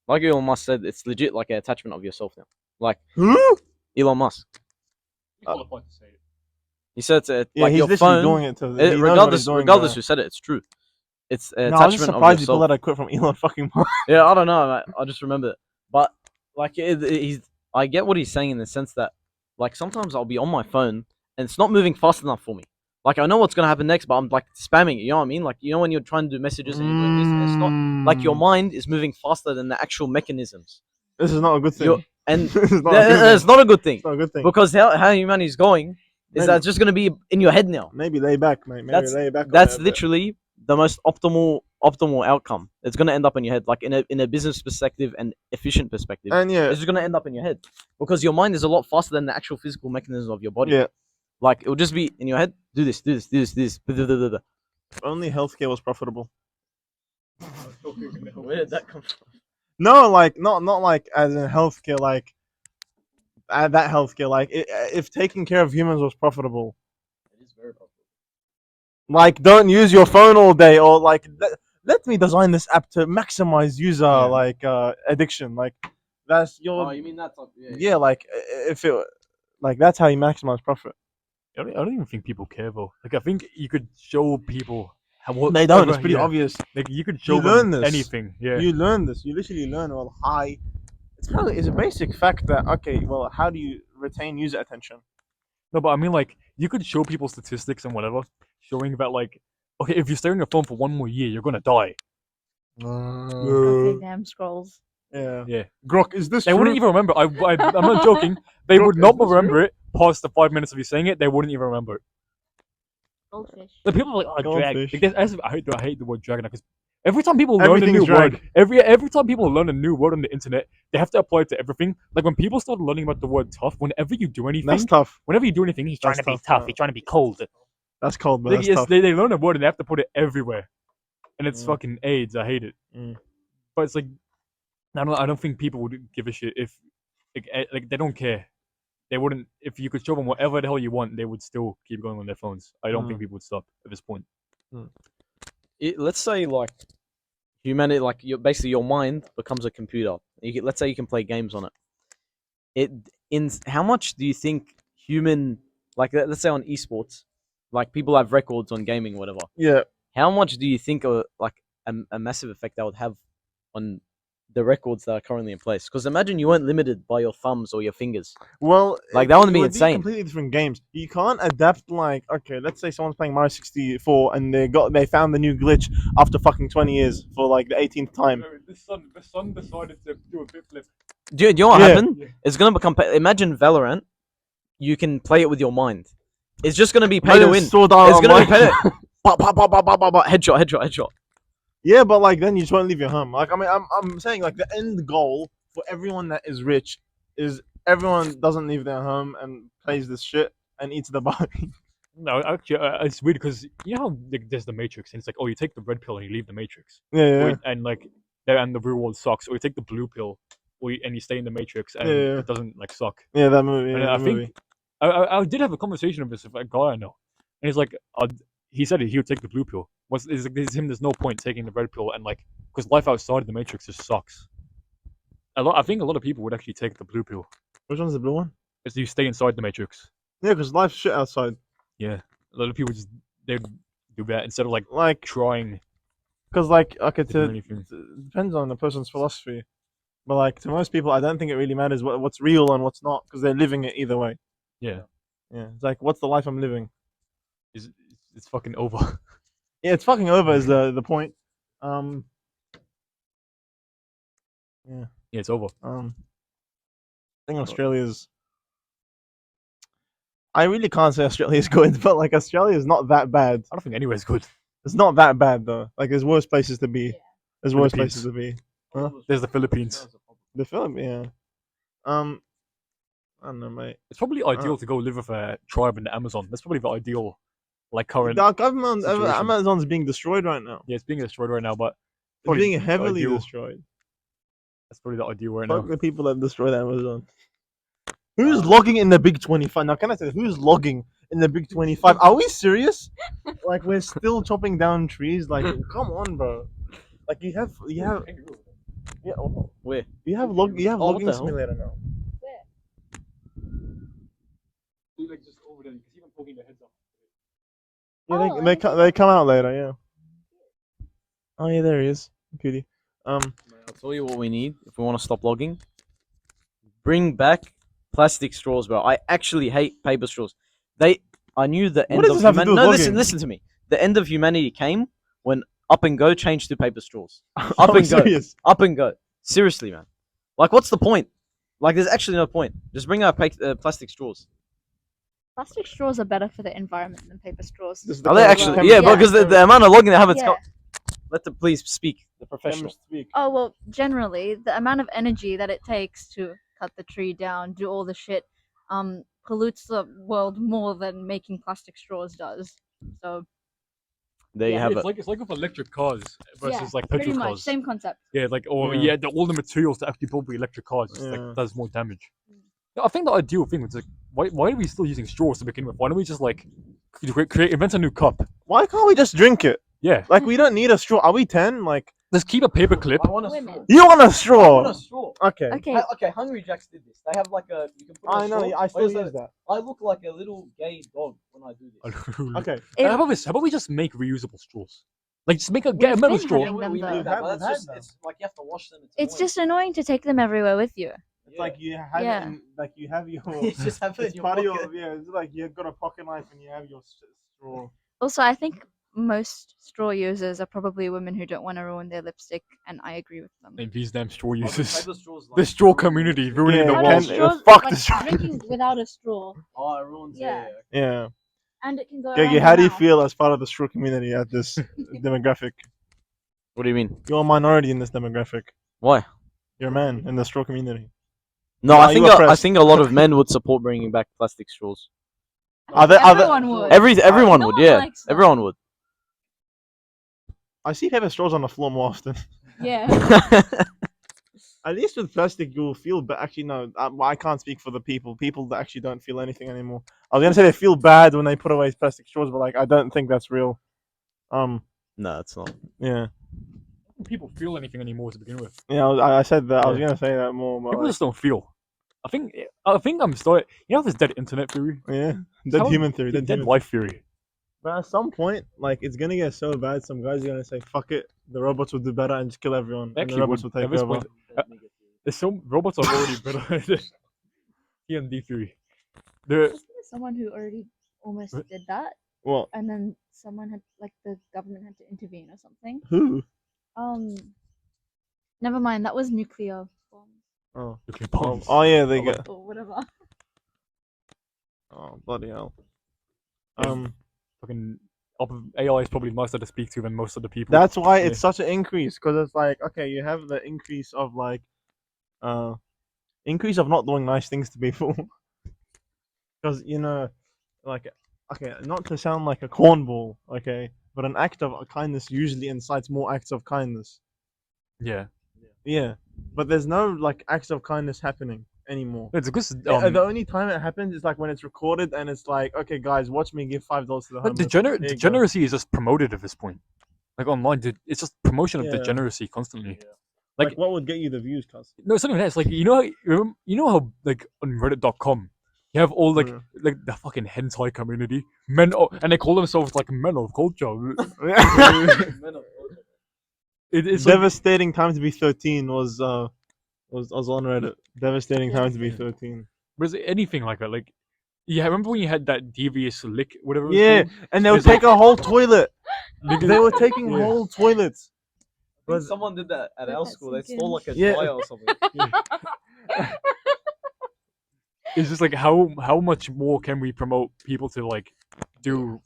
Elon Musk said, it's legit like an attachment of yourself now. Like Elon Musk, he said it's Yeah, like he's your literally phone. doing it to. He knows what he's Regardless, doing, regardless bro. who said it, it's true. It's an No, I was just attachment of surprised he pulled yourself. that quote from Elon fucking Musk. Yeah, I don't know. I just remember it. But like, I get what he's saying in the sense that, like, sometimes I'll be on my phone and it's not moving fast enough for me. Like, I know what's gonna happen next, but I'm like spamming it. You know what I mean? Like, you know when you're trying to do messages and you're doing this, and it's not like your mind is moving faster than the actual mechanisms. This is not a good thing. You're- And This is not a good thing. it's not a good thing It's not a good thing. because how humanity is going is that Maybe. it's just gonna be in your head now. Maybe lay back, mate. Maybe That's- lay back. on That's it a bit. literally the most optimal outcome. It's gonna end up in your head, like in a business perspective and efficient perspective. And yeah, It's just gonna end up in your head because your mind is a lot faster than the actual physical mechanism of your body. yeah. Like it will just be in your head. Do this. Do this. Do this. Do this. Blah, blah, blah, blah. If only healthcare was profitable. Where did that come from? No, like not like as in healthcare, like that healthcare. Like if taking care of humans was profitable, It is very popular. like don't use your phone all day, or like let me design this app to maximize user Yeah. like addiction. Like that's your Oh, you mean that type? yeah. Like if it like that's how you maximize profit. I don't even think people care though. Like I think you could show people how what They don't. It's pretty obvious. Like you could show You them learn this. anything. Yeah. You learn this. You literally learn. Well, hi. It's a basic fact that okay. Well, how do you retain user attention? No, but I mean like you could show people statistics and whatever, showing that like okay, if you're staring at your phone for one more year, you're gonna die. Okay, damn scrolls. Yeah. Yeah. Grok, is this They true? wouldn't even remember. I'm not joking. They Grok, would is not this remember it past the 5 minutes of you saying it. They wouldn't even remember it. Goldfish. Like people are like, oh, drag. Goldfish. Like, I hate the word dragon because every time people learn a Everything's new drag. word, every time people learn a new word on the internet, they have to apply it to everything. Like when people start learning about the word tough, whenever you do anything, That's tough. he's Trying to be tough. He's trying to be cold. That's cold, but Like, that's yes, tough. they learn a word and they have to put it everywhere, and it's Mm. fucking AIDS. I hate it. Mm. But it's like I don't think people would give a shit if like they don't care. They wouldn't if you could show them whatever the hell you want, they would still keep going on their phones. I don't think Mm. people would stop at this point. Let's say like humanity, like basically your mind becomes a computer. Let's say you can play games on it. How much do you think human, like let's say on esports, like people have records on gaming, whatever. Yeah. How much do you think a massive effect that would have on the records that are currently in place? Because imagine you weren't limited by your thumbs or your fingers. Well, Like, that would it be insane. completely different games. You can't adapt like okay, let's say someone's playing Mario 64 and they found the new glitch after fucking 20 years for like the 18th time. The sun decided to do a bit flip. Do you know what Yeah. happened? Yeah. It's gonna become. Imagine Valorant. You can play it with your mind. It's just gonna be pay to win. Sword Art It's gonna be Online. pay to. Headshot. Yeah, but like then you just won't leave your home. Like I mean, I'm saying like the end goal for everyone that is rich is everyone doesn't leave their home and plays this shit and eats the body. No, actually, it's weird because you know how like, there's the Matrix, and it's like, oh, you take the red pill and you leave the Matrix, Yeah. and like, and the real world sucks, or you take the blue pill, and you stay in the Matrix, and Yeah. it doesn't like suck. Yeah, that movie. And Yeah, I the think movie. I did have a conversation with this with a guy I know, and he's like, he said he would take the blue pill. There's no point taking the red pill, and like, because life outside the Matrix just sucks. I think a lot of people would actually take the blue pill. Which one's the blue one? Is you stay inside the Matrix. Yeah, because life's shit outside. Yeah, a lot of people just they'd do that instead of like Like, trying because like okay, to do to anything. it depends on the person's philosophy, but like to most people, I don't think it really matters what's real and what's not because they're living it either way. Yeah, Yeah, it's like what's the life I'm living? it's fucking over. Yeah, it's fucking over is the point. Yeah. Yeah, it's over. I think Australia's. I really can't say Australia's good, but like Australia's not that bad. I don't think anywhere's good. It's not that bad though. Like there's worse places to be. There's worse Philippines. places to be. There's the Philippines. The film, yeah. I don't know, mate. It's probably ideal to go live with a tribe in the Amazon. That's probably the ideal, like current. The government, situation. Amazon's being destroyed right now. Yeah, it's being destroyed right now, but It's probably being the heavily ideal. destroyed. That's probably the ideal right Fuck now. the people that destroyed Amazon. Who's logging in the Big 25? Now, can I say who's logging in the Big 25? Are we serious? Like we're still chopping down trees? Like, come on, bro. Like you have yeah. Where? You have what logging the hell? simulator now. Like just over there, you can see them poking their heads up. Yeah, Oh, they come out later. Yeah. Oh yeah, there he is, cutie. I'll tell you what we need if we want to stop logging. Bring back plastic straws, bro. I actually hate paper straws. I knew the end does of this have to do humanity. with No, logging? listen to me. The end of humanity came when Up and Go changed to paper straws. Are Up we and go. serious? Up and Go. Seriously, man. Like, what's the point? Like, there's actually no point. Just bring out plastic straws. Plastic straws are better for the environment than paper straws. This is Are they chemist- actually? chemist- Yeah, because the amount of logging they have, it's Yeah. Let them please speak. The professional. chemist speak. Oh well, generally the amount of energy that it takes to cut the tree down, do all the shit, pollutes the world more than making plastic straws does. So There you Yeah. have it's it. like with electric cars versus like Pretty petrol much cars. same concept. Yeah, like Yeah. all the materials to actually build the electric cars just, Yeah. like does more damage. I think the ideal thing was like why are we still using straws to begin with? Why don't we just like invent a new cup? Why can't we just drink it? Yeah, Like we don't need a straw. Are we 10? Like let's keep a paper clip. I want a Women. straw. you want a I straw? want a straw. Okay. Okay. Okay, Hungry Jacks did this. They have like a you can put I a know. straw. I still Where's use the- that. I look like a little gay dog when I do this. Okay. How about this? How about we just make reusable straws? Like just get a We've metal been straw. having them, We though. make We've that, had- but we've that's had just them. it's like you have to wash them. It's annoying. just annoying to take them everywhere with you. It's like you have Yeah. it in, like you have your. You just have it in it's your part of your pocket. yeah. It's like you've got a pocket knife and you have your straw. Also, I think most straw users are probably women who don't want to ruin their lipstick, and I agree with them. And these damn straw Oh, the users. paper straws, like, The straw ruin community it. ruining the Yeah, Not can- a world. straw, fuck like the straw. drinking without a straw, Oh, it ruins Yeah. it. Yeah. and it can go Gigi, around how your do you mouth. feel as part of the straw community at this demographic? What do you mean? You're a minority in this demographic. Why? You're a man in the straw community. No, Why I are think you I oppressed? think a lot of men would support bringing back plastic straws. Are there- are there- Everyone would. Everyone No would, one yeah. likes them. Everyone would. I see paper straws on the floor more often. Yeah. At least with plastic, you'll feel. But actually, no, I can't speak for the people. People that actually don't feel anything anymore. I was gonna say they feel bad when they put away plastic straws, but like I don't think that's real. No, it's not. Yeah, People feel anything anymore to begin with. yeah. I said that. I was Yeah. gonna say that more, but People like, just don't feel. I think I'm starting. You know this dead internet theory, yeah, dead How- human theory. dead Dead human life theory. But at some point, like it's gonna get so bad, some guys are gonna say, "Fuck it, the robots will do better and just kill everyone." And the Actually, robots will at take this over. point, there's some robots are already better. TMD theory. The Wasn't there someone who already almost What? did that, Well, and then someone had, like, the government had to intervene or something? who? Never mind. That was nuclear bombs Oh, nuclear oh, bombs. oh yeah, they Oh, get. or whatever. Oh bloody hell. Yeah. Fucking AI is probably nicer to speak to than most of the people. That's why Yeah. it's such an increase, because it's like, okay, you have the increase of like, increase of not doing nice things to people, because like, okay, not to sound like a cornball, okay, but an act of kindness usually incites more acts of kindness. Yeah. Yeah, but there's no like acts of kindness happening anymore. It's because The only time it happens is like when it's recorded and it's like, okay, guys, watch me give $5 to the but homeless. There you go. degeneracy is just promoted at this point. Like online, it's just promotion of Yeah. degeneracy constantly. Like, what would get you the views, cuz? No, it's not even that. It's like you know how like on Reddit.com you have all like Mm. like the fucking hentai community, and they call themselves like men of culture. It's like, Devastating time to be 13 was on Reddit. Devastating time to be 13. was it anything like that? Like, yeah, remember when you had that devious lick, whatever. It was Yeah, called? and they would It's like- take a whole toilet. Niggas- They were taking Yeah. whole toilets. I think someone did that at Let our that school. They sink stole in. like a Yeah. dryer or something. It's just like how much more can we promote people to like do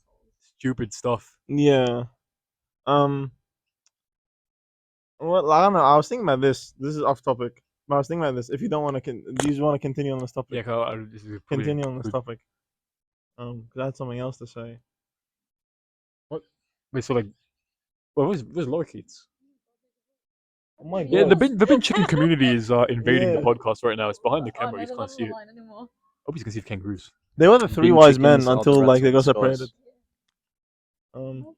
stupid stuff? Yeah. Well, I don't know. I was thinking about this. This is off topic. But I was thinking about this. If you don't want to, do you want to continue on this topic? Yeah, 'cause this is probably Continue on this good. topic. Because I had something else to say. Wait, so like, well, there's lorikeets. Oh my god. Yeah, the bin chicken community is invading the Yeah. podcast right now. It's behind the Oh, camera. no, You they're can't not see on the it. line anymore. Hope you can see the kangaroos. They were the three Being wise men chickens are until the like they got rats in disguise. separated. Um,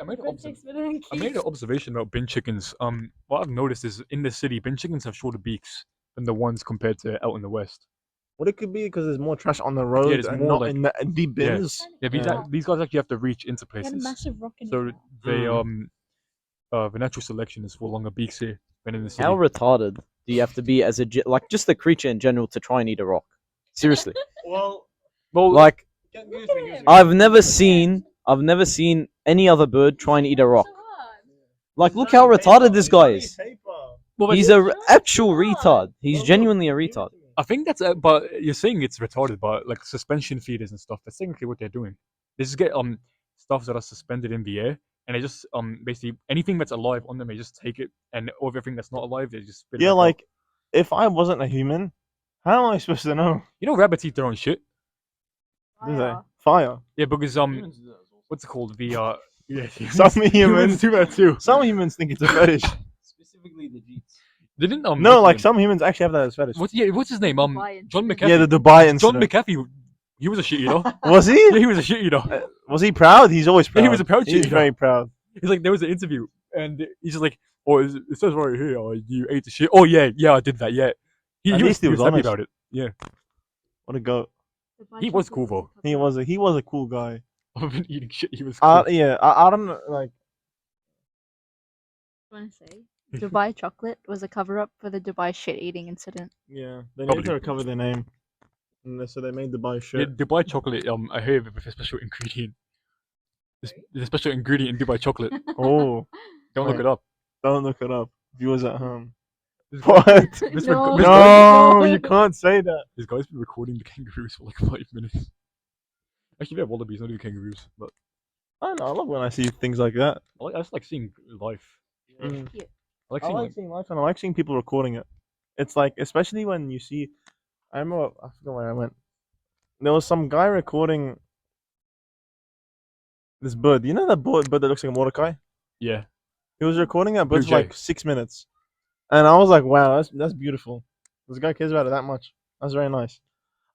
I made, an Bread obs- takes better than I made keys. an observation about bin chickens. What I've noticed is in the city, bin chickens have shorter beaks than the ones compared to out in the west. what it could be because there's more trash on the road there's and more, not like- in the deep Yeah. bins. Yeah, Yeah. these guys actually have to reach into He had a places. massive rock in his So mouth. they the natural selection is for longer beaks here than in the city. How retarded do you have to be as a like just a creature in general to try and eat a rock? Seriously, Well, Well, like Look at him. I've never seen any other bird try and eat a rock. So hard. Like, look how retarded this guy is. well, He's It's a not actual hard. retard. He's genuinely a retard. I think that's but you're saying it's retarded, but like suspension feeders and stuff. That's technically what they're doing. They just get stuff that are suspended in the air, and they just basically anything that's alive on them, they just take it, and everything that's not alive, they just spit it Yeah, back out. like if I wasn't a human, how am I supposed to know? You know, rabbits eat their own shit. Do they? Fire. Fire. Yeah, because what's it called? The Yeah, Some humans- do that too. Some humans think it's a fetish. Specifically the Jeets. Didn't No, what's like his name? some humans actually have that as fetish. What's his name? Dubai John incident. McAfee. Yeah, the Dubai John incident. McAfee. He was a shit eater. Was he? Yeah, he was a shit eater. Was he proud? He's always proud. Yeah, he was a proud He's cheater. very proud. He's like, there was an interview, and he's just like, "Oh, it says right here, you ate the shit." Oh yeah, I did that. Yeah, At he least he was was happy honest. about it. Yeah, What a goat. Dubai He was chocolate cool, a though. cover-up. He was a cool guy. I've been eating shit. He was cool. Yeah, I don't know, like I want to say Dubai chocolate was a cover-up for the Dubai shit-eating incident. yeah, they Probably. needed to recover their name, and so they made Dubai Yeah, shit. Dubai chocolate. I heard with a special ingredient. There's a special ingredient in Dubai chocolate. Oh, Don't look Wait. it up. don't look it up. Viewers at home. This What? This, No. this, No, you can't say that. this guy's been recording the kangaroos for like 5 minutes. Actually, they're wallabies, not even kangaroos. But I know. I love when I see things like that. I just like seeing life. Mm. Cute. I like I seeing like seeing life, and I like seeing people recording it. It's like, especially when you see. I remember, I forgot where I went. There was some guy recording this bird. You know that bird that looks like a Mordecai? yeah. He was recording that bird Blue for like jay. 6 minutes, and I was like, "Wow, that's beautiful." This guy cares about it that much. That's very nice.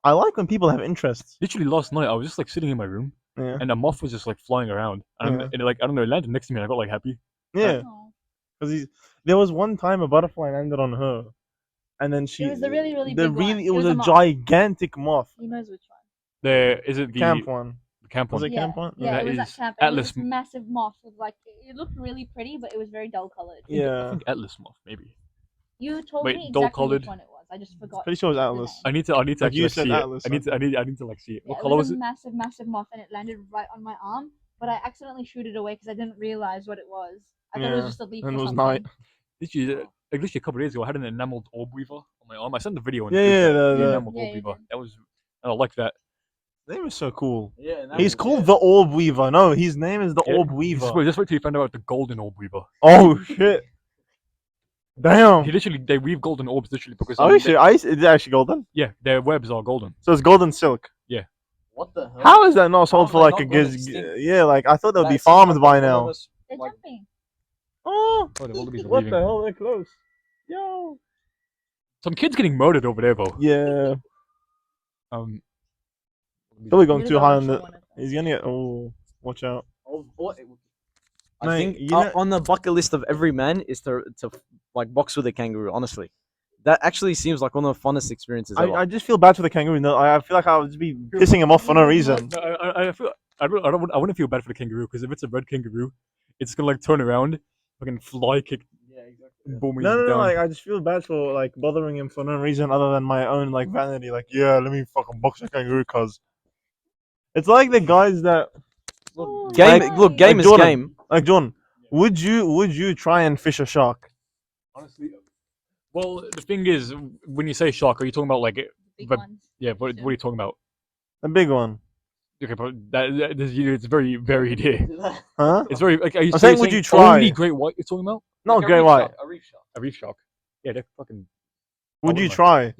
I like when people have interests. Literally last night, I was just like sitting in my room, Yeah, and a moth was just like flying around, and, Yeah. and like I don't know, it landed next to me, and I got like happy. yeah. Aw. Because there was one time a butterfly landed on her, and then she. It was the really, really the big one. really. It It was was a a moth. gigantic moth. He knows which one. There is it the Camp one. camp Was one. it camp one? Yeah, That it was is at camp. And Atlas it was this massive moth with like it looked really pretty, but it was very dull colored. I Yeah. think Atlas moth maybe. You told Wait, me dull exactly coloured? which one it was. I just forgot. Pretty sure it was the Atlas. name. I need to Like actually you like, said, see Atlas, it. I need to like see it. Yeah, What it color was was a it? massive, massive moth, and it landed right on my arm. But I accidentally shooed it away because I didn't realize what it was. I thought it was Yeah, just a leaf and or it was something. night. Literally, like literally a couple of days ago, I had an enameled orb weaver on my arm. I sent the video in Yeah, the group yeah, chat, the- the the- enameled Yeah, orb you weaver. did. That was I like that. His name is so cool. Yeah, and that He's was- called yeah. the Orb Weaver. No, his name is the Yeah, Orb Weaver. Just wait till you find out the golden orb weaver. Oh shit! Damn. They weave golden orbs literally because Are you sure? Is it actually golden? yeah, their webs are golden. So it's golden silk. What the hell? How is that not sold How for have like they a not gone giz? extinct? Yeah, like I thought they would be That seems farmed like by one of now. us, They're like, jumping. Oh, Oh, the wallabies are what leaving. the hell? They're close. Yo. Some kid's getting murdered over there though. Yeah. Um, Probably I'm going gonna too go high and on show the. one of them. He's gonna get. Oh, watch out. oh, what? I Mate, think you know- on the bucket list of every man is to like box with a kangaroo. Honestly, that actually seems like one of the funnest experiences ever. I just feel bad for the kangaroo. No, I feel like I would just be pissing him off for no reason. No, I feel I wouldn't feel bad for the kangaroo because if it's a red kangaroo, it's gonna like turn around, fucking fly kick, yeah, exactly. boom No, no, no. down. Like I just feel bad for like bothering him for no reason other than my own like vanity. Like, yeah, let me fucking box a kangaroo, cause it's like the guys that Oh, Game, nice. look, game Like is Jordan. game. like John. Would you try and fish a shark? Honestly, well, the thing is, when you say shark, are you talking about like Big but- ones. yeah? What are you talking about? A big one, Okay, but it's very varied here. huh? It's very like. Are you I'm so saying, you're would you try? only great white? You're talking about No, Like a great reef white. shark, a reef shark. a reef shark? Yeah, they're fucking. Would I you wouldn't try?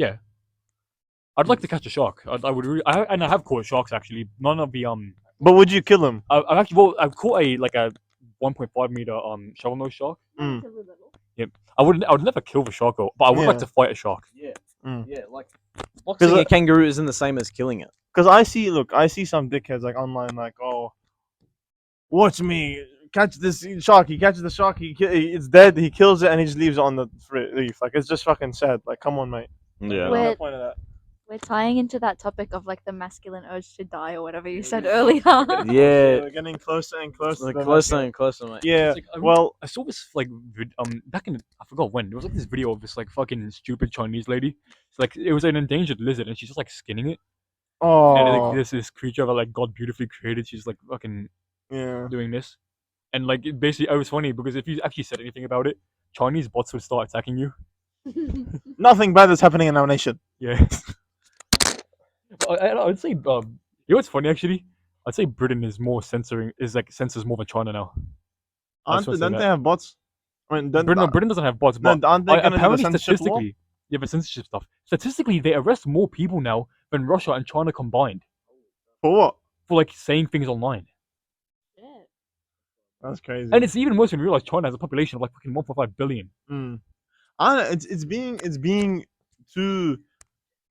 I'd like to catch a shark. I would really. And I have caught sharks actually. None of the But would you kill him? I've actually I've caught a 1.5 meter shovel nose shark. Mm. Relatively little. I would never kill the shark though, but I would like Yeah. to fight a shark. Yeah, Mm. yeah. Like boxing I- a kangaroo isn't the same as killing it. Because I see some dickheads like online like, oh, watch me catch this shark. He catches the shark. It's dead. He kills it and he just leaves it on the reef. Like it's just fucking sad. Like come on, mate. Yeah. Wait. What's the point of that? We're tying into that topic of like the masculine urge to die or whatever you said earlier. Yeah, We're getting closer and closer. like to the closer masculine. and closer, mate. Yeah. It's like, I Well, I saw this like back in I forgot when there was like this video of this like fucking stupid Chinese lady. It's like it was an endangered lizard and she's just like skinning it. And like, oh, this creature that like God beautifully created. She's like fucking yeah. doing this, and like it basically it was funny because if you actually said anything about it, Chinese bots would start attacking you. Nothing bad is happening in our nation. Yeah. I'd say you know what's funny actually? I'd say Britain is censors more than China now. I just wanna say Don't that. they have bots? I mean, don't, Britain doesn't have bots, no, but aren't they going to do the apparently censorship law? statistically, yeah, but censorship stuff. Statistically, they arrest more people now than Russia and China combined For what? for like saying things online. Shit. That's crazy. And it's even worse when you realize China has a population of like fucking 1.5 billion. I don't know, it's being too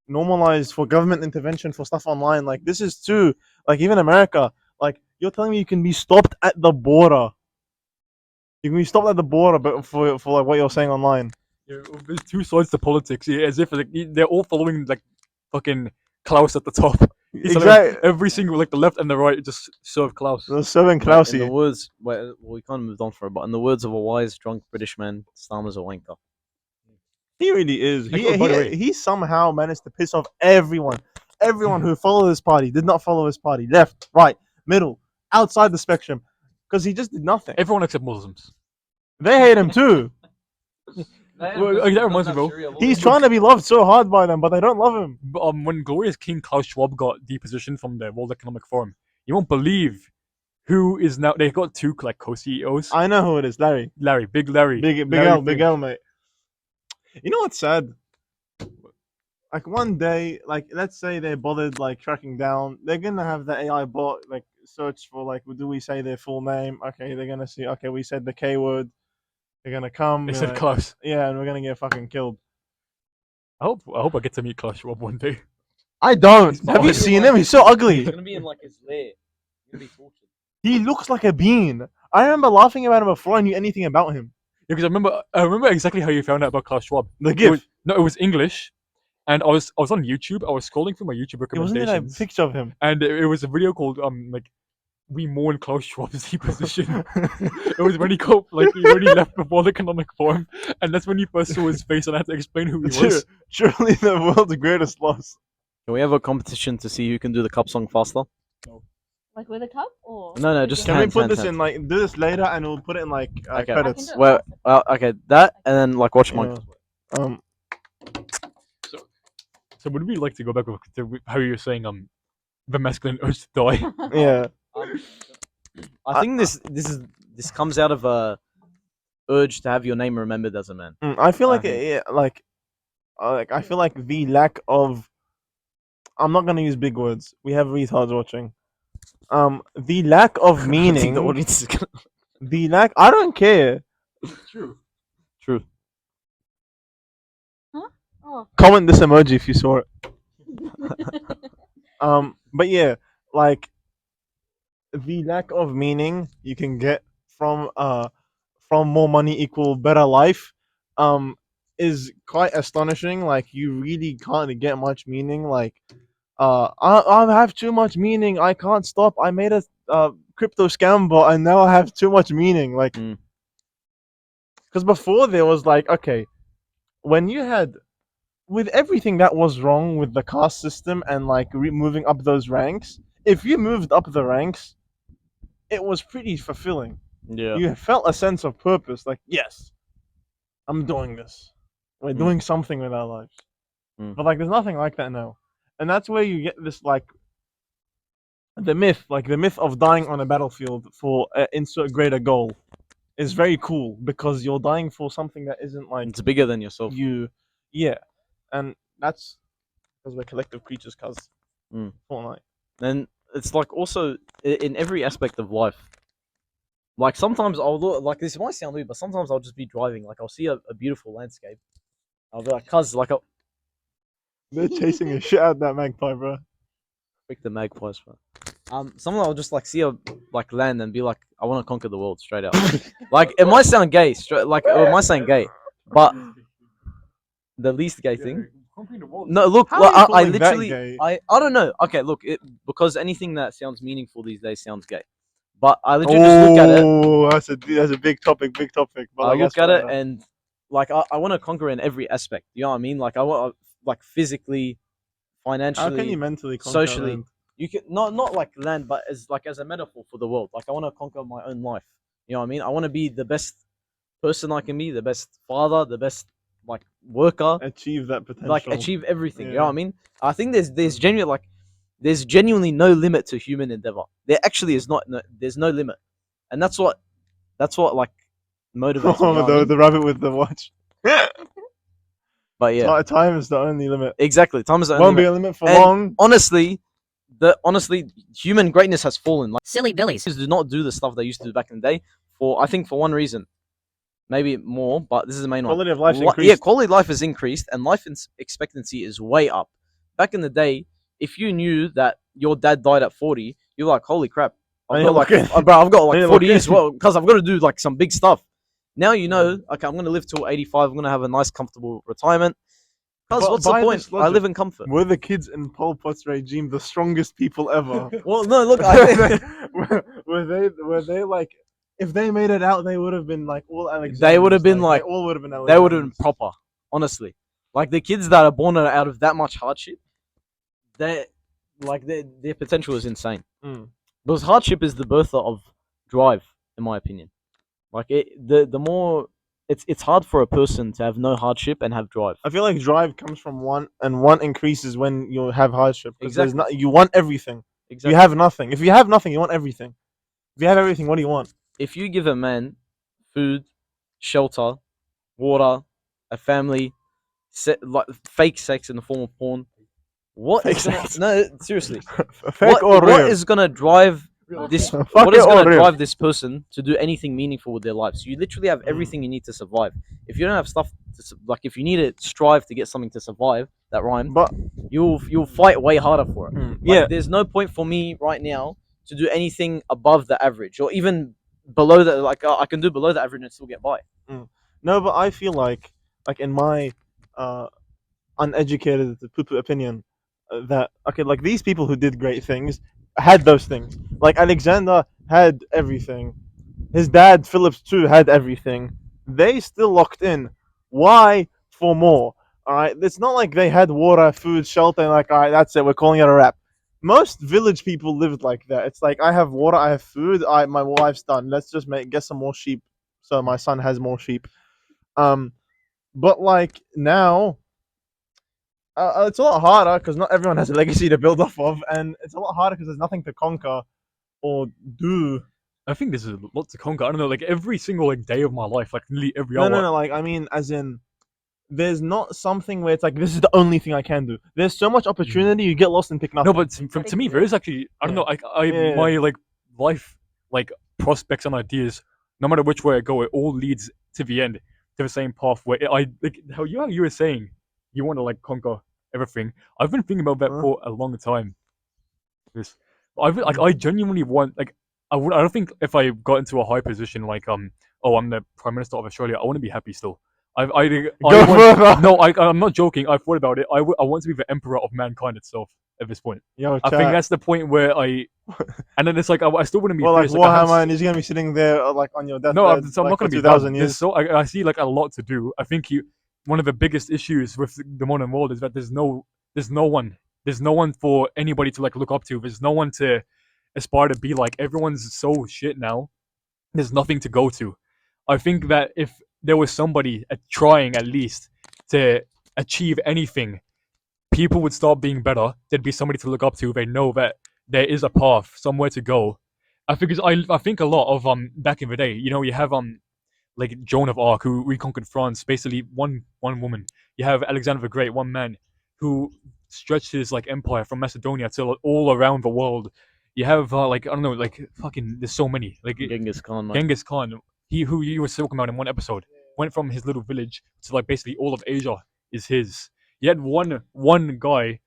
normalized for government intervention for stuff online. Like this is too like even America. Like you're telling me you can be stopped at the border. You can be stopped at the border, but for like what you're saying online. Yeah, there's two sides to politics. Yeah, as if like they're all following like fucking Klaus at the top. He's telling them Exactly. every single like the left and the right just serve Klaus. They're serving In the Klausy. words, well, we kind of moved on for it, but in the words of a wise, drunk British man, Starmer's a wanker. He really is. Like, oh, by the way- He somehow managed to piss off everyone. Everyone who followed his party, did not follow his party, left, right, middle, outside the spectrum, because he just did nothing. Everyone except Muslims. They hate him too. Well, that reminds me, bro. He's trying to be loved so hard by them, but they don't love him. But, when Glorious King Klaus Schwab got depositioned from the World Economic Forum, you won't believe who is now. They got two like co-CEOs. I know who it is, Larry. Big Larry, Big Larry Big L, mate. You know what's sad? Like one day, like let's say they bothered like tracking down, they're gonna have the AI bot like search for like, do we say their full name? Okay, they're gonna see. Okay, we said the K word. They're gonna come. They be said like, Klaus. yeah, and we're gonna get fucking killed. I hope I get to meet Klaus Schwab one day. I don't. He's Have you fine. seen him? He's so He's ugly. gonna be in like his lair. He's gonna be tortured. He looks like a bean. I remember laughing about him before I knew anything about him. Because I remember exactly how you found out about Klaus Schwab. The It gift. was, no, it was English, and I was on YouTube. I was scrolling through my YouTube It wasn't there a recommendations, picture of him. and it was a video called like "We Mourn Klaus Schwab's Deposition." It was when he already left before the Economic Forum, and that's when you first saw his face, and I had to explain who he was. Truly the world's greatest loss. Can we have a competition to see who can do the cup song faster? Like with a cup or? No, with just your Can we hands, put hands, this hands. in like do this later and we'll put it in like Okay. credits. I can do Well, okay, that and then like watch mine. Yeah. So would we like to go back to how you were saying the masculine urge to die? Yeah. I think this comes out of a urge to have your name remembered as a man. I feel like think- yeah, like I feel like the lack of. I'm not gonna use big words. We have retards watching. The lack of I think meaning. the audience is gonna... The lack. I don't care. True. True. Oh. Comment this emoji if you saw it. But yeah, like the lack of meaning you can get from more money equal better life is quite astonishing. Like you really can't get much meaning. Like I have too much meaning. I can't stop. I made a crypto scam bot and now I have too much meaning. Like Mm. because before there was like, okay, when you had with everything that was wrong with the caste system and like moving up those ranks, if you moved up the ranks, it was pretty fulfilling. Yeah. You felt a sense of purpose, like, yes, I'm doing this. We're Mm. doing something with our lives. Mm. But like there's nothing like that now. And that's where you get this like the myth of dying on a battlefield for insert greater goal is very cool because you're dying for something that isn't like It's bigger than yourself. you. Yeah. And that's because we're collective creatures, cuz Mm. Fortnite. And it's like also in every aspect of life. Like sometimes I'll look, like this might sound weird, but sometimes I'll just be driving. Like I'll see a beautiful landscape. I'll be like, cuz, like, I'll They're chasing a shit out of that magpie, bro. pick the magpies, bro. Sometimes I'll just like see a like land and be like, I want to conquer the world straight out. Like it might sound gay, like it might sound gay, but the least gay thing. No, look, How well, are you I calling that literally, gay? I don't know. Okay, look, because anything that sounds meaningful these days sounds gay. But I literally just look at it. Oh, that's a big topic, But I like, look that's at it whatever. and like I want to conquer in every aspect. You know what I mean? Like I want like physically, How financially, can you mentally conquer socially. land? You can not like land, but as a metaphor for the world. Like I want to conquer my own life. You know what I mean? I want to be the best person I can be, the best father, the best like worker, achieve that potential? like achieve everything. You know Yeah. what I mean? I think there's genuinely no limit to human endeavor. There actually is not. There's no limit, and that's what like motivates me. You know what I mean? the rabbit with the watch. But yeah, Time is the only limit. exactly. Time is the only Won't be limit. a limit for And long. honestly, honestly, human greatness has fallen. Like, Silly Billies. do not do the stuff they used to do back in the day. I think for one reason, maybe more, but this is the main Quality one. of life's Yeah, increased. quality of life is increased, and life expectancy is way up. Back in the day, if you knew that your dad died at 40, you're like, holy crap! I I've need got to like, look in. bro, I've got I like need to 40 look years, in. well, because I've got to do like some big stuff. Now you know, okay, I'm gonna live till 85. I'm gonna have a nice, comfortable retirement. Because But what's the by point? this I logic- live in comfort. Were the kids in Pol Pot's regime the strongest people ever? Well, no, look, I think were they like, if they made it out, they would have been like all Alexanders. They would have been they like- all would have been they would have been Alexanders. proper. Honestly, like the kids that are born out of that much hardship, they like their potential is insane. Mm. Because hardship is the birther of drive, in my opinion. Like the more it's hard for a person to have no hardship and have drive. I feel like drive comes from want, and want increases when you have hardship. Because there's Exactly. not, you want everything. Exactly. You have nothing. If you have nothing, you want everything. If you have everything, what do you want? If you give a man food, shelter, water, a family, like fake sex in the form of porn, what Fake is gonna, sex. no seriously? Fake or what real? is gonna drive this? Fuck What is it or gonna real? drive this person to do anything meaningful with their life? So you literally have Mm. everything you need to survive. If you don't have stuff like if you need to strive to get something to survive, that rhymes. But You'll fight way harder for it. Like, yeah, there's no point for me right now to do anything above the average or even below the like I can do below the average and still get by. no, but I feel like in my uh, uneducated poo-poo opinion, that okay, like these people who did great things had those things. Like Alexander had everything. His dad Phillips too had everything. They still locked in. Why for more? All right, it's not like they had water, food, shelter, and like, all right, that's it. We're calling it a wrap. Most village people lived like that. It's like I have water, I have food. My wife's done. Let's just get some more sheep, so my son has more sheep. But like now, it's a lot harder because not everyone has a legacy to build off of, and it's a lot harder because there's nothing to conquer or do. I think there's a lot to conquer. I don't know, like every single like day of my life, like nearly every No, hour. no. Like I mean, as in, there's not something where it's like this is the only thing I can do. There's so much opportunity, you get lost and pick nothing. No, but to me, there is actually. I don't know. Yeah. My like life, like prospects and ideas. No matter which way I go, it all leads to the end, to the same path. Where I like how you were saying, you want to like conquer everything. I've been thinking about that Huh? for a long time. This, I genuinely want like I don't think if I got into a high position like oh I'm the Prime Minister of Australia, I want to be happy still. I Go want, further. no, I'm not joking. I've thought about it. I want to be the emperor of mankind itself at this point. Yo, I think that's the point where and then it's like I still wouldn't be. well, like fierce, I have Warhammer, and he's gonna be sitting there like on your deathbed. no, I'm like, not for going to be 2,000 done. years. I see like a lot to do. I think one of the biggest issues with the modern world is that there's no one for anybody to like look up to. There's no one to aspire to be like. Everyone's so shit now. There's nothing to go to. I think that if there was somebody trying at least to achieve anything, people would start being better. There'd be somebody to look up to. They know that there is a path, somewhere to go. I think a lot of back in the day, you have like Joan of Arc who reconquered France, basically one woman. You have Alexander the Great, one man, who stretched his like empire from Macedonia to all around the world. You have like I don't know, like fucking there's so many like Genghis Khan, man. Genghis Khan, who you were talking about in one episode, went from his little village to like basically all of Asia is his. You had one guy,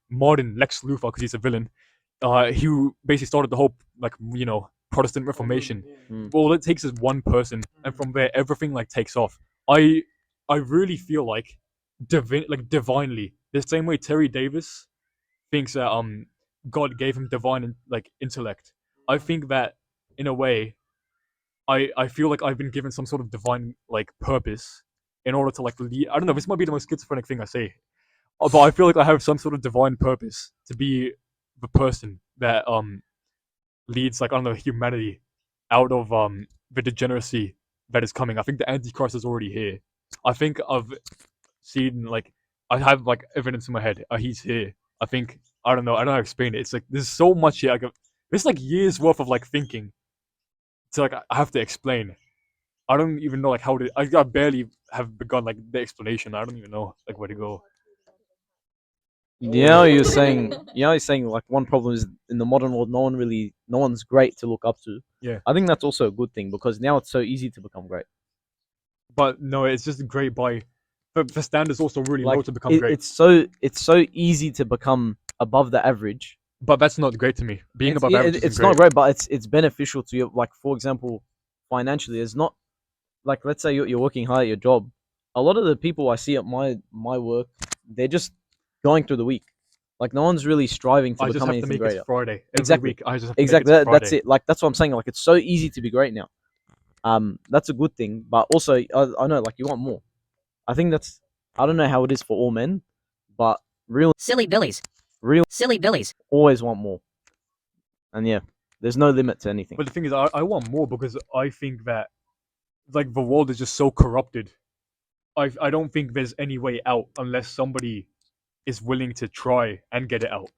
modern Lex Luthor, because he's a villain, who basically started the whole like Protestant Reformation. All it takes is one person, and from there everything like takes off. I really feel like divinely, the same way Terry Davis thinks that God gave him divine like intellect. I think that in a way, I feel like I've been given some sort of divine like purpose in order to like lead. I don't know. This might be the most schizophrenic thing I say, but I feel like I have some sort of divine purpose to be the person that leads like I don't know humanity out of the degeneracy that is coming. I think the Antichrist is already here. I think I've seen like I have like evidence in my head. He's here. I think I don't know. I don't know how to explain it. It's like there's so much here. There's like years worth of like thinking to like I have to explain. I don't even know like how to. I barely have begun like the explanation. I don't even know like where to go. You're saying, you're saying like one problem is in the modern world, no one's great to look up to. Yeah. I think that's also a good thing because now it's so easy to become great. But no, it's just great by for standards also really low Like to become great. it's so easy to become above the average. But that's not great to me. Being above average isn't It's great. not great, but it's beneficial to you. Like for example, financially, it's not like let's say you're working hard at your job. A lot of the people I see at my work, they're just going through the week. Like no one's really striving to I just become have to anything make greater. it Friday every Exactly. week. I just have to Exactly. make it That's Friday. it. Like that's what I'm saying. Like it's so easy to be great now. That's a good thing, but also I know like you want more. I think that's I don't know how it is for all men, but Silly billies. real Silly billies. always want more. And yeah, there's no limit to anything. But the thing is, I want more because I think that like the world is just so corrupted. I don't think there's any way out unless somebody is willing to try and get it out.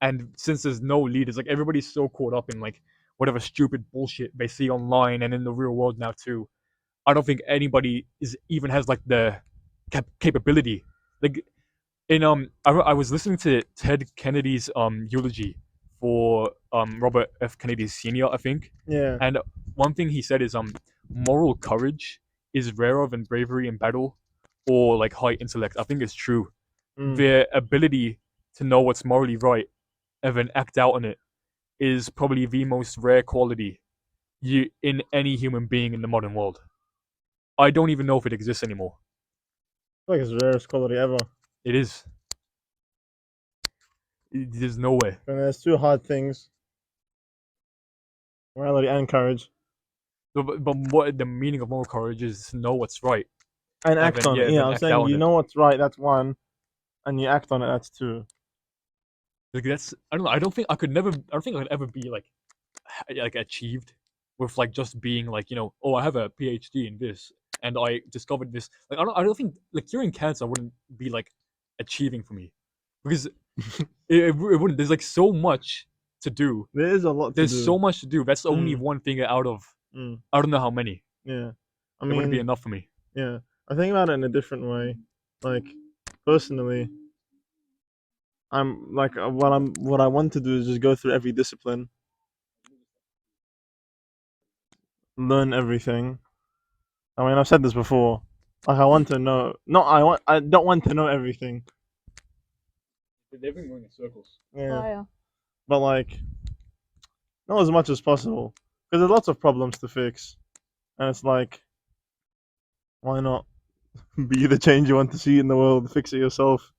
And since there's no leaders, like everybody's so caught up in like whatever stupid bullshit they see online and in the real world now too. I don't think anybody is even has like the capability. Like in I was listening to Ted Kennedy's eulogy for Robert F. Kennedy Sr. I think, Yeah. and one thing he said is moral courage is rarer than bravery in battle or like high intellect. I think it's true. Mm. Their ability to know what's morally right and then act out on it is probably the most rare quality you in any human being in the modern world. I don't even know if it exists anymore. Like it's the rarest quality ever. It is. There's no way. And there's two hard things: morality and courage, But what the meaning of moral courage is to know what's right. and And act then, on yeah, it. Yeah, then I'm act saying out on you it. know what's right. That's one, and you act on it. That's two. Like that's I don't know. I don't think I could never. I don't think I could ever be like achieved with like just being like oh I have a PhD in this and I discovered this. Like I don't think like curing cancer wouldn't be like achieving for me because it wouldn't. There's like so much to do. There is a lot to There's do. so much to do. That's only Mm. one thing out of Mm. I don't know how many. Yeah, I It wouldn't be mean, enough for me. yeah. I think about it in a different way. Like personally, I'm like what I want to do is just go through every discipline, learn everything. I mean, I've said this before. Like I want to know. No, I don't want to know everything. They've been going in circles. Yeah, Fire. but like not as much as possible because there's lots of problems to fix, and it's like, why not be the change you want to see in the world? Fix it yourself.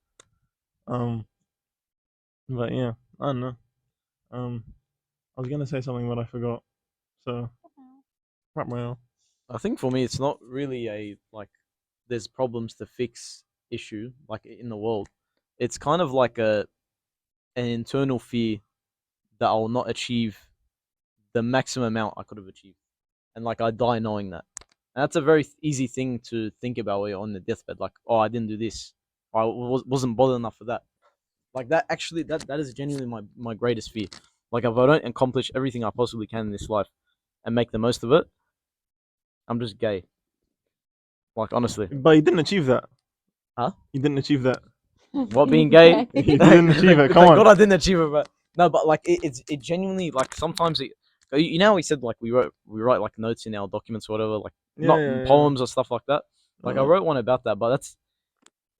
Um, but yeah, I don't know. I was gonna say something but I forgot. So, well, I think for me, it's not really a like there's problems to fix issue like in the world. It's kind of like an internal fear that I will not achieve the maximum amount I could have achieved, and like I die knowing that. And that's a very easy thing to think about when you're on the deathbed. Like, oh, I didn't do this. I wasn't bothered enough for that. Like that actually, that is genuinely my greatest fear. Like if I don't accomplish everything I possibly can in this life and make the most of it, I'm just gay. Like honestly, but he didn't achieve that. Huh? He didn't achieve that. what being gay? He didn't achieve it. Come Thank on. God I didn't achieve it, but no, but like it genuinely like sometimes you know how we said like we write like notes in our documents or whatever like Yeah, not yeah, yeah. poems or stuff like that. Like I Uh, wrote one about that, but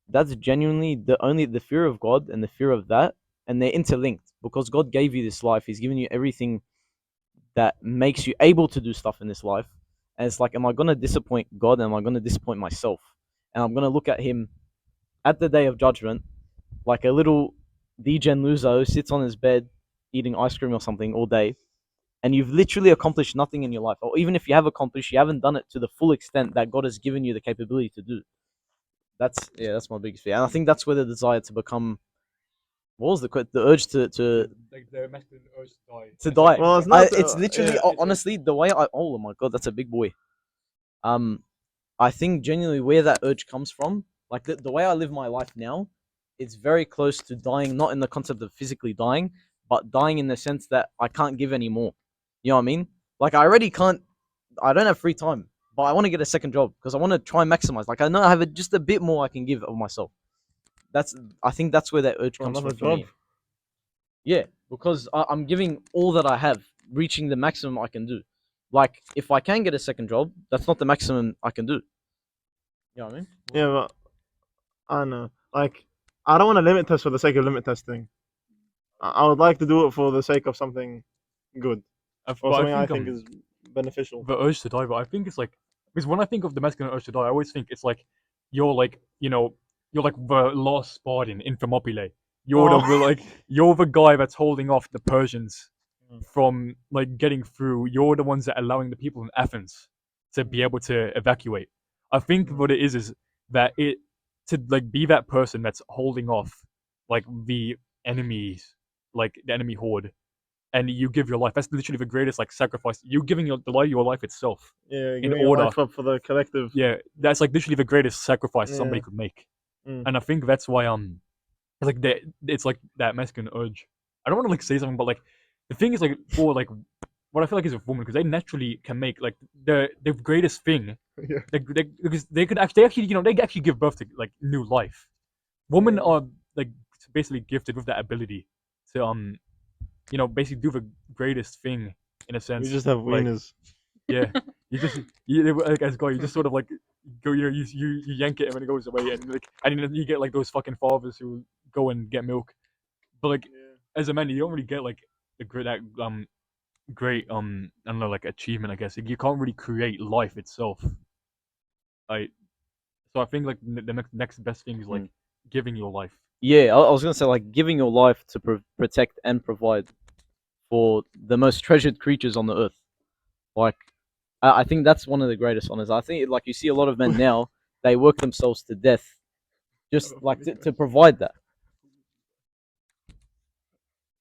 that's genuinely the fear of God and the fear of that, and they're interlinked because God gave you this life. He's given you everything that makes you able to do stuff in this life. And it's like, am I gonna disappoint God? And am I gonna disappoint myself? And I'm gonna look at Him at the day of judgment like a little degen loser who sits on his bed eating ice cream or something all day, and you've literally accomplished nothing in your life, or even if you have accomplished, you haven't done it to the full extent that God has given you the capability to do. That's my biggest fear, and I think that's where the desire to become what was the urge to Like the masculine urge to die. to die. Well, it's not. It's literally yeah. honestly the way I. Oh my god, that's a big boy. I think genuinely where that urge comes from, like the way I live my life now, it's very close to dying. Not in the concept of physically dying, but dying in the sense that I can't give anymore. You know what I mean? Like I already can't. I don't have free time, but I want to get a second job because I want to try and maximize. Like I know I have just a bit more I can give of myself. I think that's where that urge For comes another from for me. job. Yeah, because I'm giving all that I have, reaching the maximum I can do. Like, if I can get a second job, that's not the maximum I can do. You know what I mean? Yeah, but I don't know. Like, I don't want to limit test for the sake of limit testing. I would like to do it for the sake of something good or But something I I think think is beneficial. the urge to die, but I think it's like because when I think of the masculine urge to die, I always think it's like you're like you're like the last Spartan in Thermopylae. You're Oh. you're the guy that's holding off the Persians Mm. from like getting through. You're the ones that are allowing the people in Athens to be able to evacuate. I think what it is that it to like be that person that's holding off like the enemies, like the enemy horde, and you give your life. That's literally the greatest like sacrifice. You giving your life itself Yeah, in giving your order. life up for the collective. Yeah, that's like literally the greatest sacrifice somebody Yeah. could make. Mm. And I think that's why it's like it's like that masculine urge. I don't want to like say something, but like the thing is like for like what I feel like is a woman because they naturally can make like the greatest thing. Yeah. Because they actually they actually give birth to like new life. Women Yeah. are like basically gifted with that ability to basically do the greatest thing in a sense. We just have like wieners. yeah, like as guy, you just sort of like go, you yank it and then it goes away, and like and then you get like those fucking fathers who go and get milk. But like as a man, you don't really get like the great that great I don't know like achievement. I guess you can't really create life itself. Like so, I think like the next best thing is like giving your life. Yeah, I was gonna say like giving your life to protect and provide for the most treasured creatures on the earth. Like, I think that's one of the greatest honors. I think like you see a lot of men now, they work themselves to death just like to provide that.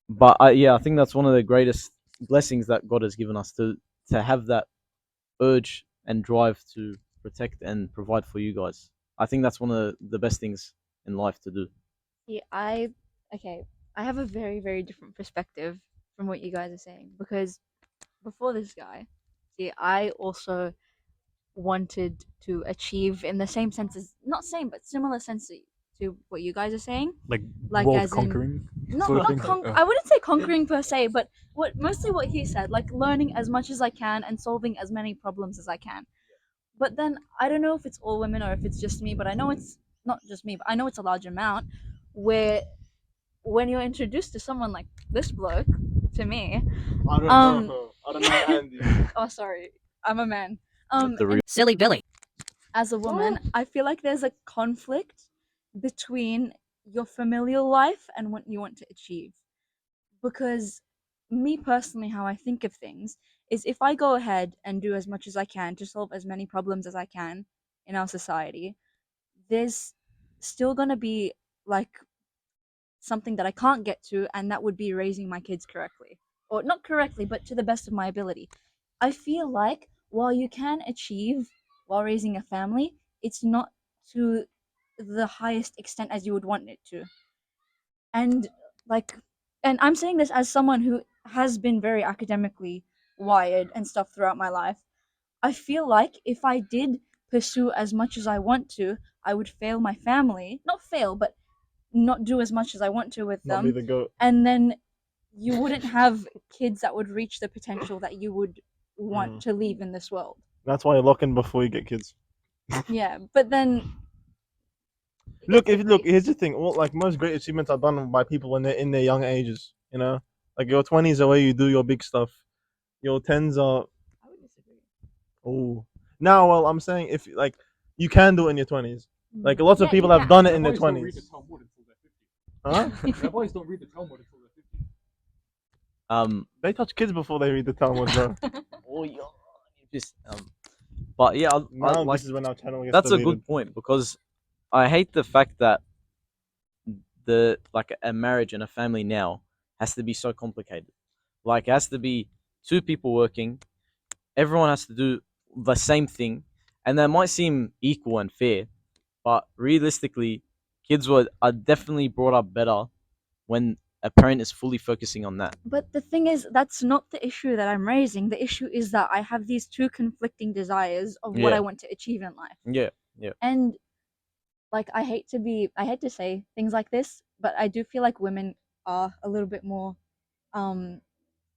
But yeah, I think that's one of the greatest blessings that God has given us to have that urge and drive to protect and provide for you guys. I think that's one of the best things in life to do. See, I have a very, very different perspective from what you guys are saying because before this guy, see, I also wanted to achieve in the same sense as not same but similar sense to what you guys are saying. Like World as in conquering not sort of not thing. I wouldn't say conquering per se, but mostly what he said, like learning as much as I can and solving as many problems as I can. But then I don't know if it's all women or if it's just me, but I know it's not just me, but I know it's a large amount where when you're introduced to someone like this bloke, to me, I don't um, know. I don't know Andy. oh sorry, I'm a man. The real Silly Billy. As a woman, I feel like there's a conflict between your familial life and what you want to achieve. Because me personally, how I think of things is if I go ahead and do as much as I can to solve as many problems as I can in our society, there's still going to be like something that I can't get to, and that would be raising my kids correctly. Or not correctly, but to the best of my ability. I feel like while you can achieve while raising a family, it's not to the highest extent as you would want it to. And like, and I'm saying this as someone who has been very academically wired and stuff throughout my life. I feel like if I did pursue as much as I want to, I would fail my family. Not fail, but not do as much as I want to with Not be them. the goat. And then you wouldn't have kids that would reach the potential that you would want to leave in this world. That's why you lock in before you get kids. Yeah, but then Look, here's the thing. All like most great achievements are done by people in their young ages. You know, like your 20s are where you do your big stuff. Your 10s are I would disagree. oh. Now, well, I'm saying if like you can do it in your 20s. Like lots of Yeah, people you have can. done it in their Rabbis don't read the 20s. Talmud until they're 50. Huh? Rabbis don't read the Talmud until they're 50. They touch kids before they read the Talmud, bro. Oh yeah, just but yeah, Now like this is when our channel gets that's a deleted. good point because I hate the fact that the like a marriage and a family now has to be so complicated. Like it has to be two people working, everyone has to do the same thing, and that might seem equal and fair, but realistically, kids are definitely brought up better when a parent is fully focusing on that. But the thing is, that's not the issue that I'm raising. The issue is that I have these two conflicting desires of what I Yeah. want to achieve in life. Yeah, yeah. And like I hate to say things like this, but I do feel like women are a little bit more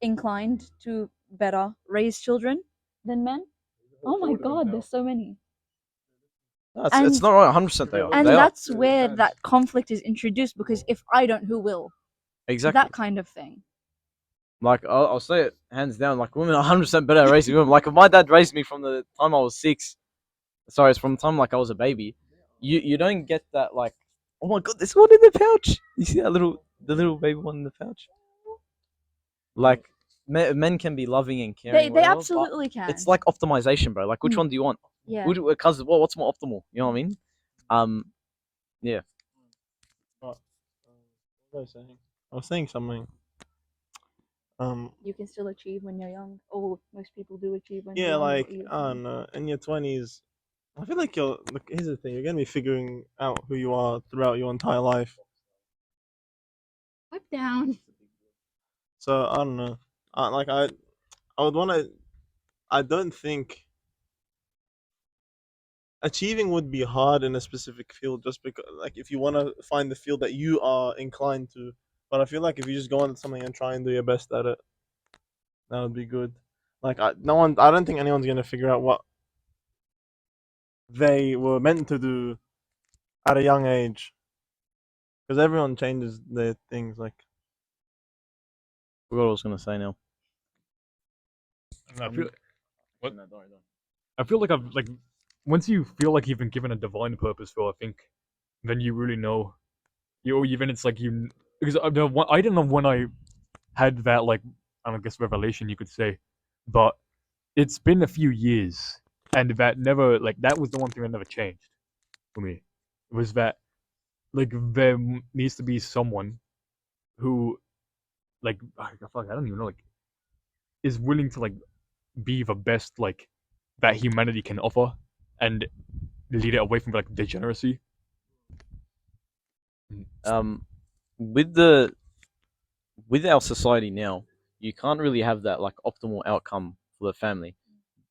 inclined to better raise children than men. Oh my god, there's so many. No, it's not right. 100% they are. And They are. that's where that conflict is introduced, because if I don't, who will? Exactly. That kind of thing. Like I'll say it hands down. Like women are 100% better at raising women. Like if my dad raised me from the time I was 6. Sorry, it's from the time like I was a baby. You don't get that like. Oh my god, there's one in the pouch. You see that the little baby one in the pouch? Like men can be loving and caring. They whatever, but absolutely can. it's like optimization, bro. Like which one do you want? Yeah. Because what's more optimal? You know what I mean? Yeah. What was I saying? I was saying something. You can still achieve when you're young. Or most people do achieve when Yeah, you're young. like what you were I saying. don't know, in your 20s, I feel like you're. Look, here's the thing: you're gonna be figuring out who you are throughout your entire life. Pipe down. So I don't know. I would want to. I don't think achieving would be hard in a specific field, just because, like, if you want to find the field that you are inclined to. But I feel like if you just go into something and try and do your best at it, that would be good. Like, no one. I don't think anyone's gonna figure out what they were meant to do at a young age, because everyone changes their things. Like, Forgot what I was gonna say now. I feel, what? No, don't. I feel like I've like once you feel like you've been given a divine purpose, Phil, I think then you really know. You even it's like you because I don't know when I had that like I don't guess revelation you could say, but it's been a few years and that never like that was the one thing that never changed for me. It was that like there needs to be someone who like fuck, I don't even know like is willing to like be the best like that humanity can offer and lead it away from like degeneracy. With the with our society now, you can't really have that like optimal outcome for the family,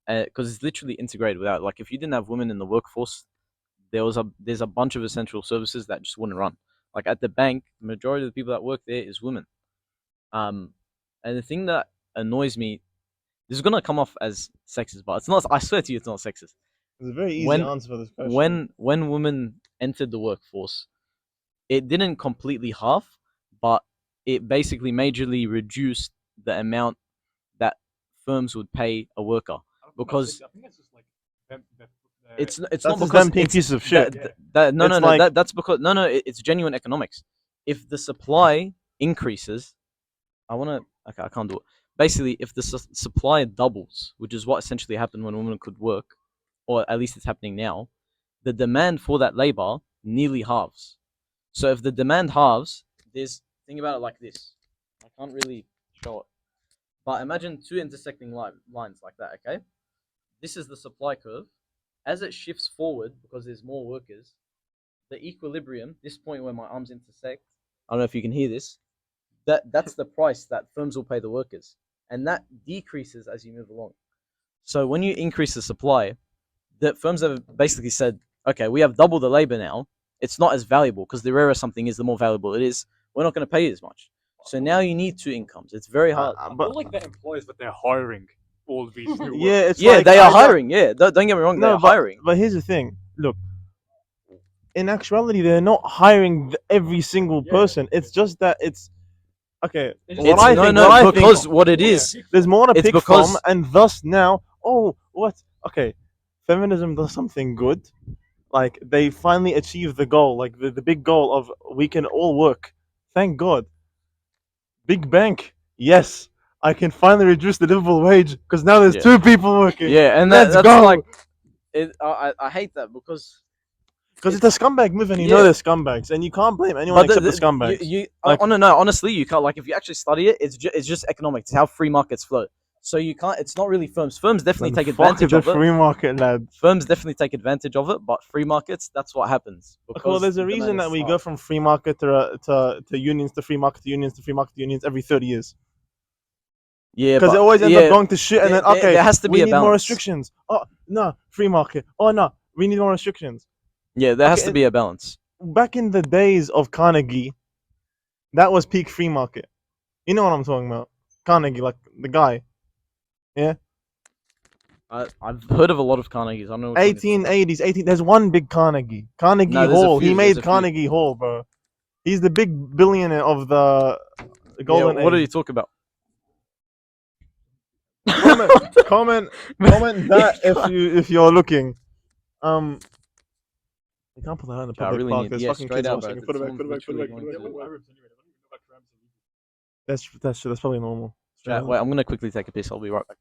because it's literally integrated without. Like, if you didn't have women in the workforce, there's a bunch of essential services that just wouldn't run. Like at the bank, the majority of the people that work there is women. And the thing that annoys me, this is gonna come off as sexist, but it's not. I swear to you, it's not sexist. it's a very easy When answer for this question. when women entered the workforce, it didn't completely half, but it basically majorly reduced the amount that firms would pay a worker, because I think that's just like it's That's not just because them being it's pieces of shit. no It's no no like- that's because no it's genuine economics. If the supply increases, I can't do it. Basically, if the supply doubles, which is what essentially happened when women could work, or at least it's happening now, the demand for that labor nearly halves. So if the demand halves, think about it like this. I can't really show it, but imagine two intersecting lines like that. Okay, this is the supply curve. As it shifts forward because there's more workers, the equilibrium, this point where my arms intersect, I don't know if you can hear this. That's the price that firms will pay the workers, and that decreases as you move along. So when you increase the supply, the firms have basically said, okay, we have double the labor now. It's not as valuable because the rarer something is, the more valuable it is. We're not going to pay you as much. So now you need two incomes. It's very hard. I feel like that implies that they're hiring all of these new Yeah, workers. it's Yeah, like, they are I don't- hiring. Yeah, don't get me wrong. No, they're hiring. But here's the thing. Look, in actuality, they're not hiring every single Yeah. person. It's just that it's okay. It's What It's I no, think, no, what I because think, what it Yeah. is, there's more to it's pick because- from, and thus now, oh, what? Okay, feminism does something good. Like, they finally achieved the goal, like the big goal of we can all work. Thank God. Big bank, yes. I can finally reduce the livable wage because now there's Yeah. two people working. yeah, and Let's that's go. like, I hate that because Because it's a scumbag move, and you Yeah. know they're scumbags, and you can't blame anyone except the scumbags. Like- No, honestly, you can't. Like, if you actually study it, it's just economics. It's how free markets flow. So you can't. It's not really firms. Firms definitely Man, take fuck advantage the of it. free market, lad. Firms definitely take advantage of it, but free markets, that's what happens. Okay, well, there's a the demand reason that is we high. go from free market to unions to free market to unions to free market to unions every 30 years. Yeah, Because but it always ends yeah, up going to shit, and then there- okay, there has to be we a need more balance. restrictions. Oh no, free market. Oh no, we need more restrictions. Yeah, there has Okay, to be a balance. Back in the days of Carnegie, that was peak free market. You know what I'm talking about? Carnegie, like the guy. Yeah. I've heard of a lot of Carnegies. I don't know which one you're talking about. 1880s, 18. There's one big Carnegie. Carnegie No, there's a Hall. He few, there's made a few. Carnegie Hall, bro. He's the big billionaire of the Yeah, golden what are you age. talking about? Comment, comment, comment that if you're looking. You can't put that on the I public really park. need There's yeah, fucking straight kids out, watching. bro. Put it back. Someone's Put it back. Put it literally back. Put it going back. to- That's probably normal. Chat, wait, I'm gonna quickly take a piss. I'll be right back.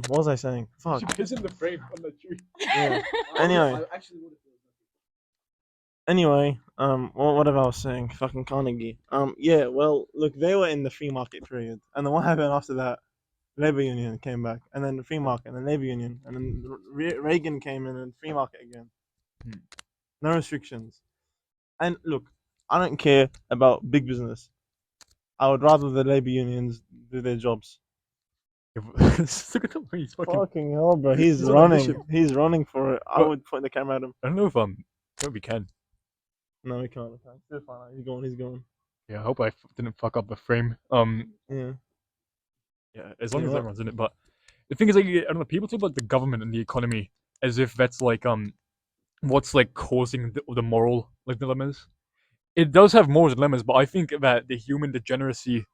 What was I saying? Fuck. Piss in the frame on the tree. Yeah. Anyway. Anyway, what have I was saying? Fucking Carnegie. Yeah. Well, look, they were in the free market period, and then what happened after that? Labor union came back, and then the free market, and then labor union, and then Reagan came in and free market again. No restrictions. And look, I don't care about big business. I would rather the labor unions do their jobs. Look at the way he's fucking. Fucking hell, bro. He's He's on a running. mission. He's running for it. I But- would point the camera at him. I don't know if maybe we can. No, he can't. Still fine. He's going. He's going. Yeah, I hope I didn't fuck up the frame. Yeah. Yeah, as long You as know what? everyone's in it. But the thing is, like, I don't know, people talk about the government and the economy as if that's like what's like causing the moral like dilemmas. It does have moral dilemmas, but I think that the human degeneracy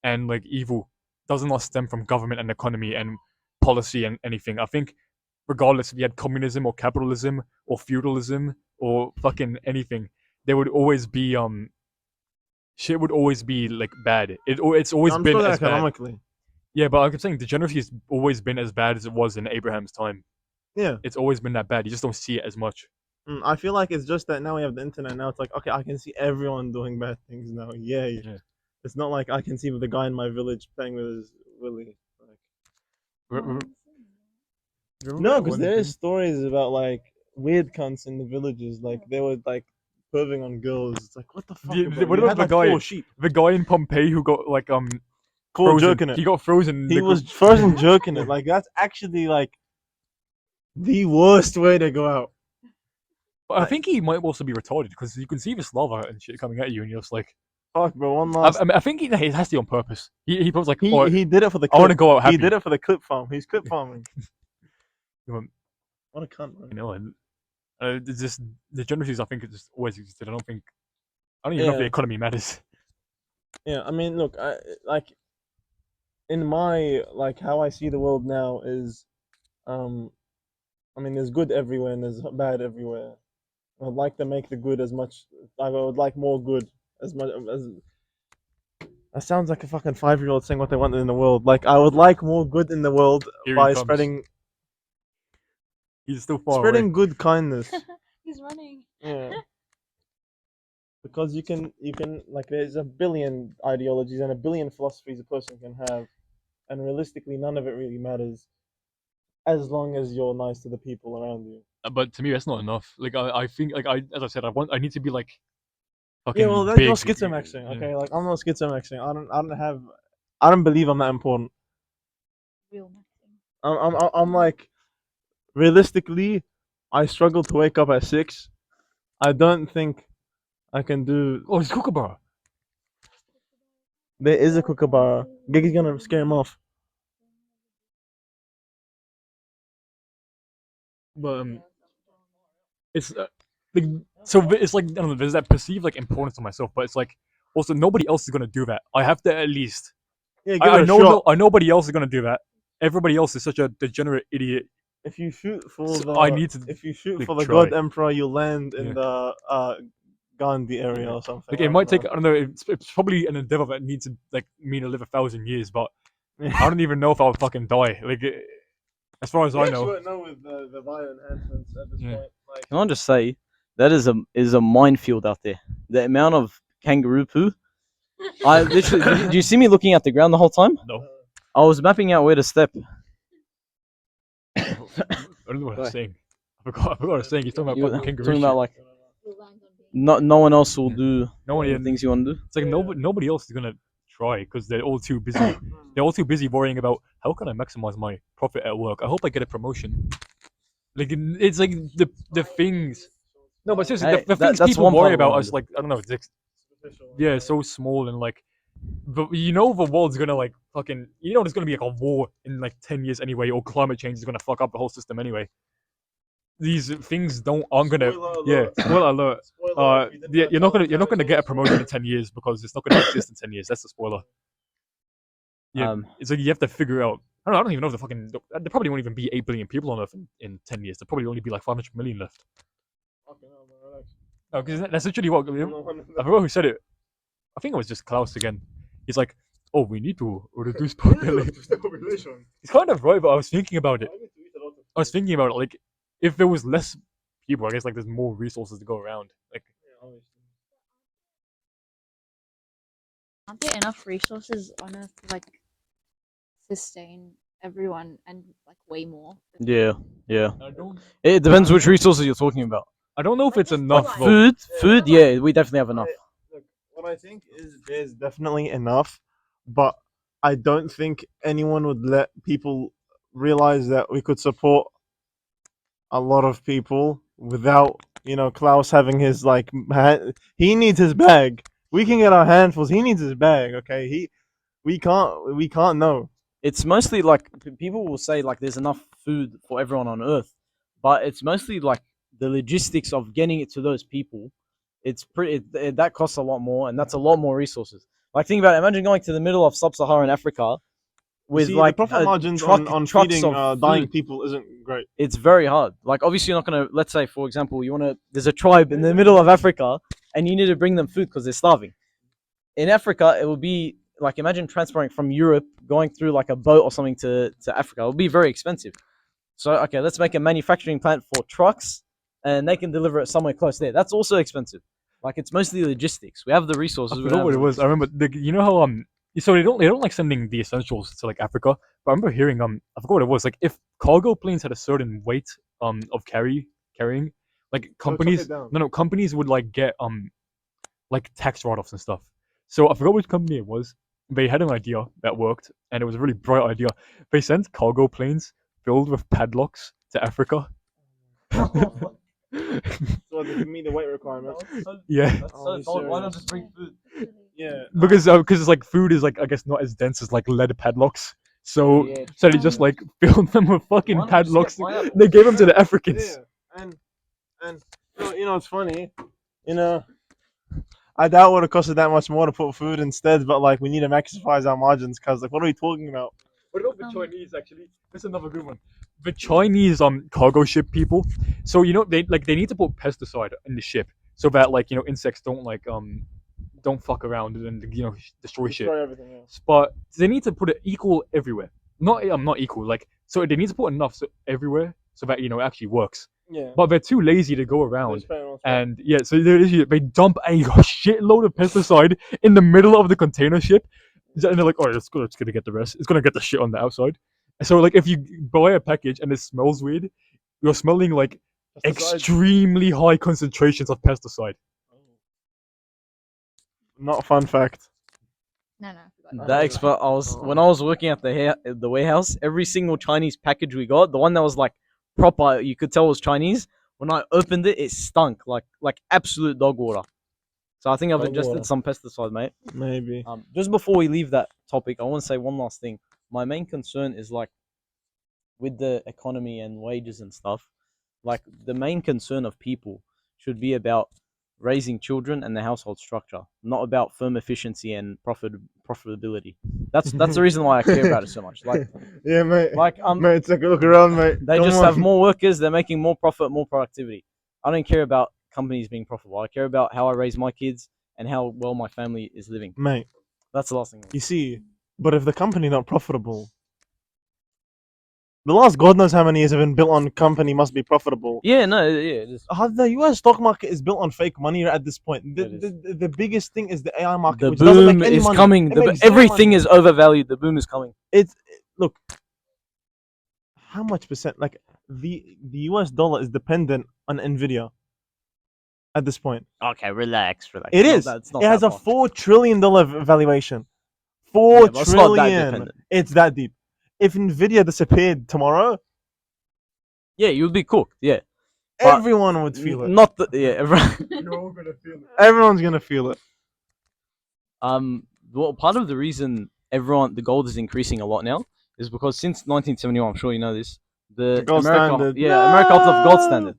and like evil does not stem from government and economy and policy and anything. I think regardless if you had communism or capitalism or feudalism or fucking anything, there would always be shit would always be like bad. It's always I'm been sure that as bad. economically. Yeah, but I'm saying degeneracy has always been as bad as it was in Abraham's time. Yeah. It's always been that bad. You just don't see it as much. I feel like it's just that now we have the internet. Now it's like, okay, I can see everyone doing bad things now. Yay. Yeah. It's not like I can see the guy in my village playing with his willy. Like, no, because there is stories about like weird cunts in the villages. Like they were like perving on girls. It's like, what the fuck? Yeah, bro? what You about had, the like, guy- 4 sheep. the guy in Pompeii who got like Called frozen. jerking it. He got frozen. He was frozen jerking it. Like that's actually like the worst way to go out. But I think he might also be retarded because you can see this lava and shit coming at you, and you're just like, Fuck, bro. One last. I think he has to be on purpose. He was like, oh, He did it for the. I want to clip. go out happy. He did it for the clip farm. He's clip farming. Um, What a cunt, bro. You know, and it's just the degeneracies. I think it just always existed. I don't even know if the Yeah. economy matters. Yeah, I mean, look, like in my like how I see the world now is, I mean, there's good everywhere and there's bad everywhere. I'd like to make the good as much. I would like more good as much as. That sounds like a fucking 5-year-old saying what they want in the world. Like I would like more good in the world Here he by comes. spreading He's still far spreading away. good kindness. He's running. Yeah. Because you can like there's a billion ideologies and a billion philosophies a person can have, and realistically none of it really matters, as long as you're nice to the people around you. But to me, that's not enough. Like I think, like as I said, I need to be like. Fucking Yeah, well, that's big. your schizomaxing, Yeah. okay? Like I'm not schizomaxing. I don't believe I'm that important. Real maxing. I'm like, realistically, I struggle to wake up at 6. I don't think I can do. Oh, it's Kookaburra. There is a kookaburra. Giggy's gonna scare him off. But it's like, so it's like I don't know. There's that perceived like importance to myself, but it's like also nobody else is gonna do that. I have to at least. Yeah, give I it a know shot. nobody else is gonna do that. Everybody else is such a degenerate idiot. If you shoot for So the, I need to, if you shoot like, for the try. God Emperor, you land in Yeah. the Gandhi area or something. Like I it don't might take. know. I don't know. It's probably an endeavor that needs to like me to live 1,000 years, but I Yeah. don't even know if I'll fucking die. Like as far as I know. with the bio enhancements at this Yeah. point. Like, Can I just say that is a minefield out there. The amount of kangaroo poo. I literally. Do you see me looking at the ground the whole time? No. I was mapping out where to step. I don't know what I was Why? saying. I forgot what I was saying. He's talking about You were fucking kangaroo talking about shit. like no one else will Yeah. do No one the even- things you want to do. It's like nobody else is gonna try because they're all too busy. They're all too busy worrying about how can I maximize my profit at work. I hope I get a promotion. Like it's like the things. No, but seriously, Hey, the things that's people one part worry of the about us, world. like, I don't know, yeah, so small and like, but you know the world's gonna like fucking, you know, there's gonna be like a war in like 10 years anyway, or climate change is gonna fuck up the whole system anyway. These things aren't gonna, yeah. Spoiler alert. You're not gonna get a promotion in 10 years because it's not gonna exist in 10 years. That's the spoiler. Yeah, it's like you have to figure out. I don't even know if there probably won't even be 8 billion people on Earth in 10 years. There'll probably only be like 500 million left. No, because that's literally what I forgot who said it. I think it was just Klaus again. He's like, "Oh, we need to reduce population." He's kind of right, but I was thinking about it. Like, if there was less people, I guess like there's more resources to go around. Like, Aren't there enough resources on Earth to like sustain everyone and like way more? Yeah. I don't, It depends which resources you're talking about. I don't know if it's Like, enough. just Though. Food. Yeah, we definitely have enough. Look, what I think is there's definitely enough, but I don't think anyone would let people realize that we could support a lot of people without, Klaus having his like he needs his bag. We can get our handfuls. He needs his bag. Okay, we can't know. It's mostly like people will say like there's enough food for everyone on Earth, but it's mostly like the logistics of getting it to those people. It's that costs a lot more, and that's a lot more resources. Like think about it. Imagine going to the middle of sub-Saharan Africa with See, like the profit margins on trucks feeding of dying food. people isn't great. It's very hard. Like obviously you're not gonna. Let's say for example, there's a tribe in the middle of Africa, and you need to bring them food because they're starving. In Africa, it would be like imagine transporting from Europe, going through like a boat or something to Africa. It would be very expensive. So okay, let's make a manufacturing plant for trucks, and they can deliver it somewhere close there. That's also expensive. Like it's mostly logistics. We have the I resources. We forgot don't what it have was. I remember, you know how so they don't like sending the essentials to like Africa. But I remember hearing I forgot what it was. Like if cargo planes had a certain weight of carrying, like companies, down. no companies would like get like tax write-offs and stuff. So I forgot which company it was. They had an idea that worked, and it was a really bright idea. They sent cargo planes filled with padlocks to Africa. So they can meet the weight requirement. Yeah, That's so cold. Why not just bring food? Yeah. because it's like food is like I guess not as dense as like lead padlocks. So Yeah, so they just like filled them with fucking Why not just get padlocks. pineapple? They gave them to the Africans. Yeah. And it's funny. I doubt it would have costed that much more to put food instead, but like we need to maximize our margins because like what are we talking about? What about the Chinese actually? That's another good one. The Chinese cargo ship people. So they need to put pesticide in the ship so that like insects don't fuck around and destroy shit. Everything. Yeah. But they need to put it equal everywhere. Not equal. Like so they need to put enough everywhere so that it actually works. Yeah. But they're too lazy to go around. Spend. And yeah, so they dump a shitload of pesticide in the middle of the container ship, and they're like, "Oh, it's gonna get the rest. It's gonna get the shit on the outside." So like, if you buy a package and it smells weird, you're smelling like extremely high concentrations of pesticide. Not a fun fact. No, I forgot. That expert. When I was working at the warehouse, every single Chinese package we got, the one that was like proper, you could tell was Chinese. When I opened it, it stunk like absolute dog water. So I think I've Dog ingested water. some pesticide, mate. Maybe. Just before we leave that topic, I want to say one last thing. My main concern is like with the economy and wages and stuff. Like the main concern of people should be about raising children and the household structure, not about firm efficiency and profitability. That's the reason why I care about it so much. Like yeah, mate. like Mate, take a look around, mate. they Come just on. have more workers, they're making more profit, more productivity. I don't care about companies being profitable. I care about how I raise my kids and how well my family is living. Mate, That's the last thing. you see, but if the company not profitable, the last God knows how many years have been built on company must be profitable. Yeah, no, yeah. Just, The US stock market is built on fake money at this point. It is. The biggest thing is the AI market, the which doesn't boom make any is money. coming. It makes zero Everything money. is overvalued. The boom is coming. Look, how much percent? Like the US dollar is dependent on Nvidia at this point. Okay, relax. It is. It's not It has that a far. $4 trillion valuation. Yeah, Four but it's not that trillion. dependent. It's that deep. If Nvidia disappeared tomorrow, Yeah, you'd be cooked. Yeah, everyone would feel it. Not the everyone. You're all gonna feel it. Everyone's gonna feel it. Well, part of the reason the gold is increasing a lot now is because since 1971, I'm sure you know this, The gold standard. America upped the gold standard.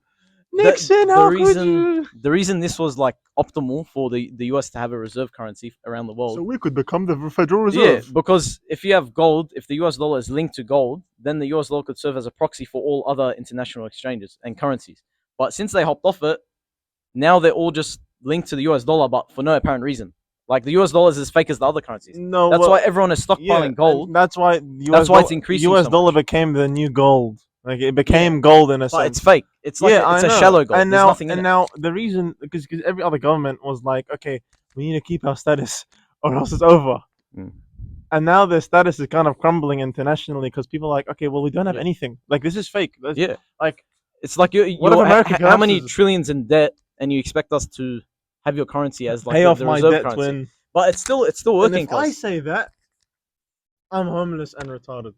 Nixon, the how reason could you? the reason this was like optimal for the US to have a reserve currency around the world. So we could become the Federal Yeah, Reserve. because if you have gold, if the US dollar is linked to gold, then the US dollar could serve as a proxy for all other international exchanges and currencies. But since they hopped off it, now they're all just linked to the US dollar, but for no apparent reason. Like the US dollar is as fake as the other currencies. No, That's well, why everyone is stockpiling yeah, gold. and that's why That's why it's increasing US so dollar much. became the new gold. Like it became gold in a But sense. it's fake. It's like yeah, it's I a know. shallow gold. And There's now, nothing in and it. now the reason because every other government was like, okay, we need to keep our status or else it's over. Mm. And now their status is kind of crumbling internationally because people are like, okay, well, we don't have Yeah. anything. Like this is fake. Yeah. Like It's like What if America how many collapses? trillions in debt, and you expect us to have your currency as like pay off the my reserve debt, currency? twin. But it's still And working. if I Cuz. say that, I'm homeless and retarded.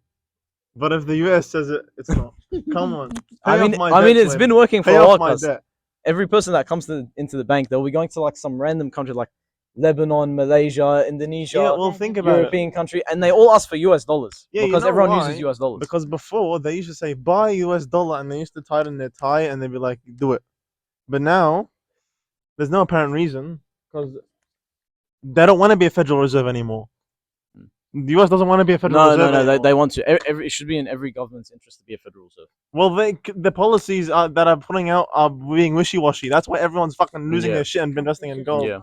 But if the US says it, it's not. Come on. I Pay mean, off my I debt, mean, it's twin. been working for Pay a while. off my 'Cause debt. every person that comes into the bank, they'll be going to like some random country like Lebanon, Malaysia, Indonesia, Yeah, well, think about European country, and they all ask for US dollars Yeah, you because know everyone why? uses US dollars. Because before they used to say buy US dollar and they used to tighten their tie and they'd be like, do it. But now there's no apparent reason because they don't want to be a Federal Reserve anymore. The US doesn't want to be a Federal No, Reserve anymore. they want to. It should be in every government's interest to be a Federal Reserve. Well, the policies that are putting out are being wishy-washy. That's why everyone's fucking losing Yeah. their shit and investing in gold. Yeah.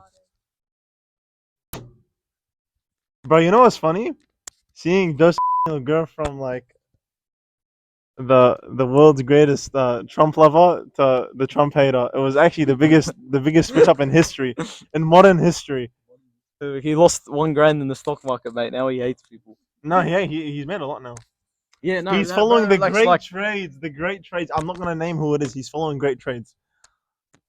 Bro, you know what's funny? Seeing this girl from like the world's greatest Trump lover to the Trump hater. It was actually the biggest switch up in history, in modern history. He lost $1,000 in the stock market, mate. Now he hates people. No, yeah, he's made a lot now. Yeah, no, He's following the great trades. The great trades. I'm not gonna name who it is. He's following great trades.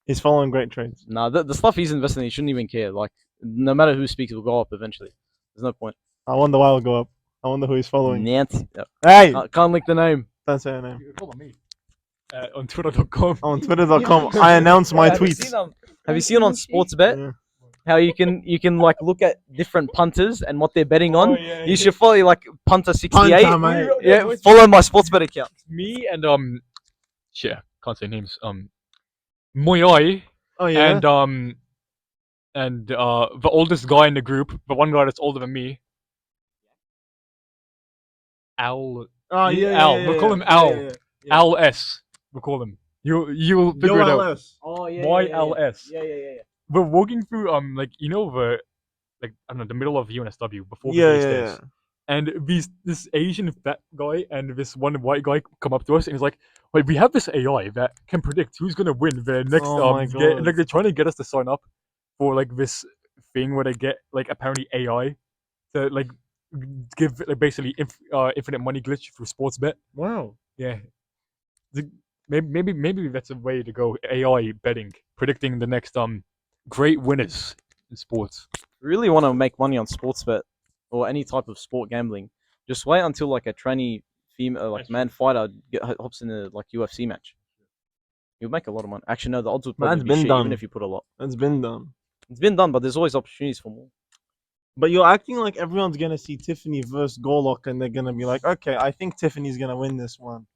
He's following great trades. Nah, the stuff he's investing in, he shouldn't even care. Like, no matter who speaks, it will go up eventually. There's no point. I wonder why it'll go up. I wonder who he's following. Nancy. Hey, Can't link the name. don't say her name. You can follow me on Twitter.com. On Twitter.com, I announce my tweets. Have you seen on Sportsbet Yeah. how you can like look at different punters and what they're betting on? Oh, yeah, You should follow like punter 68. Punter, mate. Yeah, follow my Sportsbet account. Me and shit, can't say names. Moyoi Oh yeah. and the oldest guy in the group, the one guy that's older than me. Al Oh Al. We'll call him Al. Al S. We'll call him. You'll figure it out. Oh YLS. Yeah. We're walking through like you know the like I don't know the middle of UNSW before the Yeah, police yeah, stairs. And this Asian fat guy and this one white guy come up to us and he's like, "Wait, we have this AI that can predict who's gonna win the next Oh my God. like they're trying to get us to sign up for like this thing where they get like apparently AI to like give like basically infinite money glitch through sports bet. Wow. Yeah, maybe that's a way to go. AI betting, predicting the next great winners in sports. Really want to make money on Sportsbet or any type of sport gambling, just wait until like a trainee female, like man fighter, hops in a like UFC match. You'll make a lot of money. Actually, no, the odds would probably That's be been shit, done. even if you put a lot. That's been done. It's been done, but there's always opportunities for more. But you're acting like everyone's gonna see Tiffany versus Gorlock and they're gonna be like, okay, I think Tiffany's gonna win this one.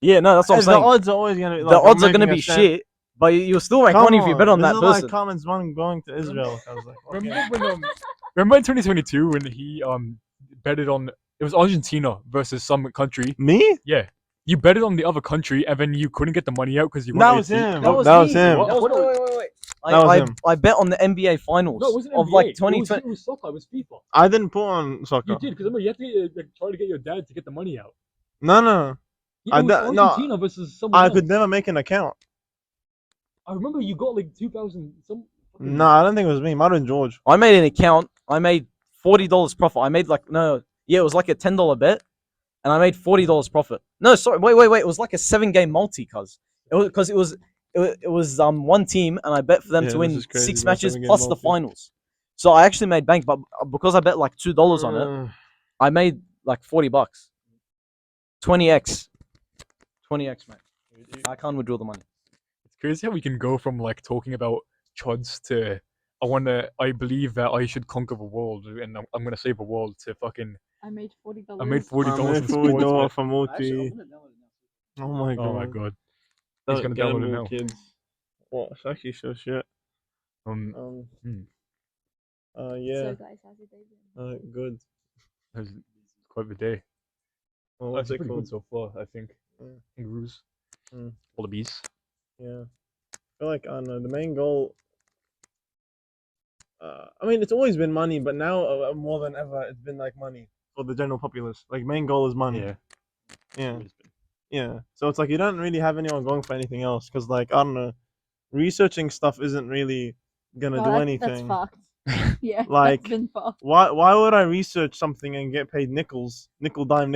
Yeah, no, that's what I'm The saying. odds are always gonna be The like, odds are making gonna a be stand. shit, but you'll still make Come money if you bet on this that is person. Like Carmen's one going to Israel. I was like, okay. Remember in 2022 when he betted on it was Argentina versus some country. Me? Yeah, you betted on the other country and then you couldn't get the money out because you That wanted was to- him. That was That was me. him. That was, wait. That was him. I bet on the NBA finals No, it wasn't of NBA. like It 2020. was soccer. It was FIFA. I didn't put on soccer. You did because remember you had to like, try to get your dad to get the money out. No. Yeah, I it was d- no, Argentina versus someone I else. could never make an account. I remember you got like 2,000 some. fucking- No, I don't think it was me. Might have been George. I made an account. I made $40 profit. I made like it was like a $10 bet, and I made $40 profit. No, sorry, wait. It was like a 7-game multi, it was one team, and I bet for them Yeah, to this win is crazy, 6 bro, matches 7-game plus the multi. finals. So I actually made bank, but because I bet like $2 on it, I made like $40. 20x, mate. I can't withdraw the money. crazy how we can go from like talking about chuds to I believe that I should conquer the world and I'm gonna save the world to fucking I made $40. I made $40 I'm in here for sports. $40 Bet. for multi. gonna download it now. Oh my Oh my god. god. He's gonna Don't download it gamble, now. kids. What? It's actually so shit. Um, Yeah. So guys, how's your day been? Good. that's quite the day. Well, That's what's it pretty called? good so far, I think. Mm. Kangaroos. Mm. Wallabies. Yeah. I feel like, I don't know, the main goal. I mean, it's always been money, but now more than ever, it's been like money for the general populace. Like, main goal is money. Yeah. Yeah. Always been. Yeah. So it's like you don't really have anyone going for anything else because, like, I don't know, researching stuff isn't really gonna do That's anything. fucked. Yeah, Like, that's been fucked. Why would I research something and get paid nickels, nickel dime,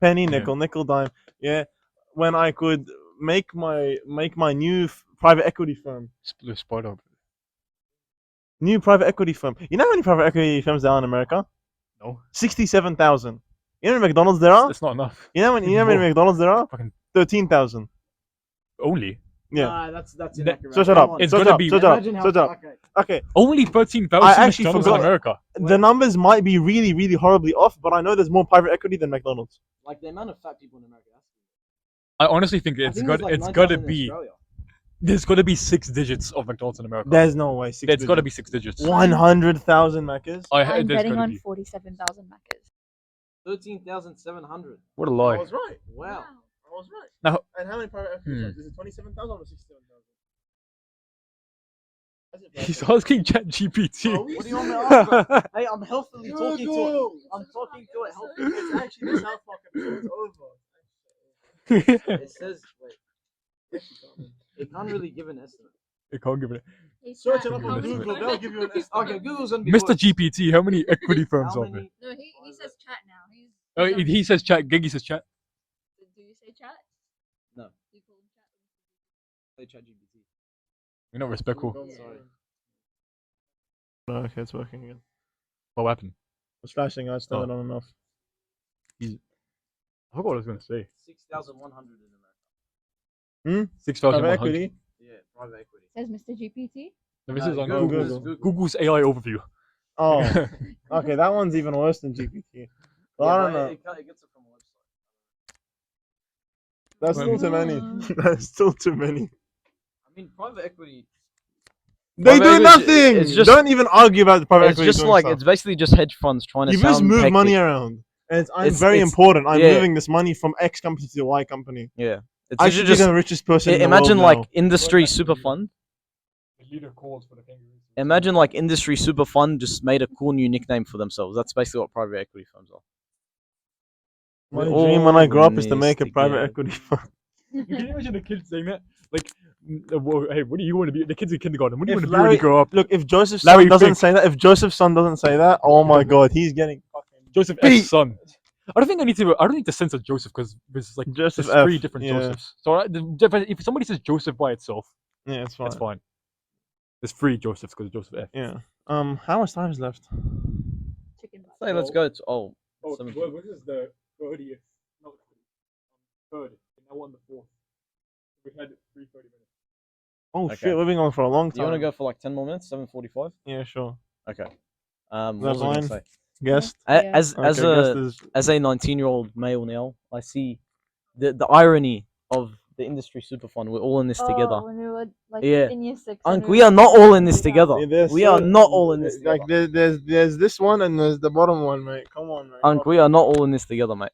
penny Yeah. nickel, nickel dime? Yeah, when I could make my new private equity firm, Spot up. new private equity firm. You know how many private equity firms there are in America? No. 67,000. You know how many McDonald's there are? It's not enough. You know how many More. McDonald's there are? Fucking 13,000. only. Yeah. Nah, that's That- inaccurate. So shut Come up. on. It's So gonna shut up. be- So shut up. Imagine how. So shut up. Okay. Okay. Only 13,000 I actually McDonald's forgot- in America. The numbers might be really, really horribly off, but I know there's more private equity than McDonald's. Like the amount of fat people in America. I honestly think I it's think got there's like it's 9,000 gotta in be Australia. there's gotta be 6 digits of McDonald's in America. There's no way. It's gotta be 6 digits. 100,000 Maccas. I'm There's betting gotta on be. 47,000 Maccas. 13,700. What a I lie. was right. Wow. I was right. Now- And how many private equity Hmm. firms? Is it 27,000 or 67,000? He's asking ChatGPT. Are we What do you want me to serious? ask, bro? Hey, I'm healthily talking to it. Google. I'm talking to it healthily. It's actually the South Park episode. It's over. It says, wait, it can't really give an estimate. I can't give it. Search it up Give on it a Google. estimate. They'll give you an estimate. Okay, Google's gonna be Mr. worse. GPT, how many equity firms How are there? many? No, he says chat now. He's. Oh, he says chat. Giggy says chat. Do you say chat? No. Do you call him chat? Say ChatGPT. You're not respectful. Sorry. No, okay, it's working again. What happened? It's flashing. I just turned it on and off. I forgot what I was going to say. 6,100 in America. 6,100. Private equity. Yeah, private equity. Says Mr. GPT. No, this No, is on Google. Google's, Google. Google's AI overview. Oh, okay. That one's even worse than GPT. Well, I don't know. It gets it from a website. That's still too many. That's still too many. I mean, private equity. They Private do equity, nothing. it's just- Don't even argue about the private It's equity. just doing like stuff. it's basically just hedge funds trying to You sound just move hectic. money around. And I'm It's- very it's- important. I'm yeah. moving this money from X company to Y company. Yeah, it's I literally should be just the richest person in the imagine world like industry super fund. The leader calls for the kangaroos. Imagine like industry super fund just made a cool new nickname for themselves. That's basically what private equity firms are. now. My We're dream when I grow all up is to in make a this private together. equity fund. You can imagine a kid saying that? Like, hey, what do you want to be? The kid's in kindergarten. What do you If want to be when you Larry- grow up? Look, if Joseph's Larry son doesn't Fink. say that, oh my god, he's getting fucking Joseph beat. F's son. I don't think I need to censor Joseph because there's like Joseph there's 3 F, different yeah. Josephs. So if somebody says Joseph by itself, Yeah, it's fine. that's fine. There's 3 Josephs because Joseph F. Yeah. How much time is left? Chicken butt. Say let's go. It's Oh, 17. well, this is the 30th. No, third. And now on the 4th. We had 3:30 minutes. Oh Okay. shit, we've been going for a long Do time. you want to go for like 10 more minutes? 7:45. Yeah, sure. Okay. that What was I gonna fine? say? Guest. Yeah. As Okay, as guest a is as a 19-year-old male now, I see the irony of the industry super fund. We're all in this together. Oh, when we were like Yeah. in year 6. Unc, we are not all in this together. Yeah, there's We are so- not all in this together. Like there's this one and there's the bottom one, mate. Come on, mate. Unc, we are not all in this together, mate.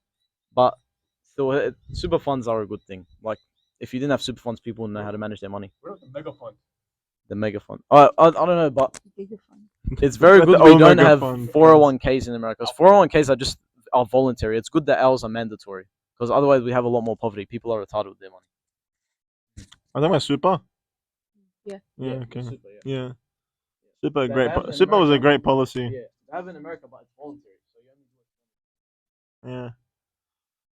But still, super funds are a good thing. Like, if you didn't have super funds, people wouldn't know how to manage their money. What about the mega fund? The mega fund. I don't know, but Bigger fun. it's very But good the we don't Omega have fund. 401ks in America. 'Cause 401ks are voluntary. It's good that ours are mandatory. Because otherwise, we have a lot more poverty. People are retarded with their money. I think my super. Yeah. Yeah. Okay. Super, yeah. Yeah. Super They great. have in Super was a America. great policy. Yeah, they have in America, but it's voluntary. So you only do it. Yeah.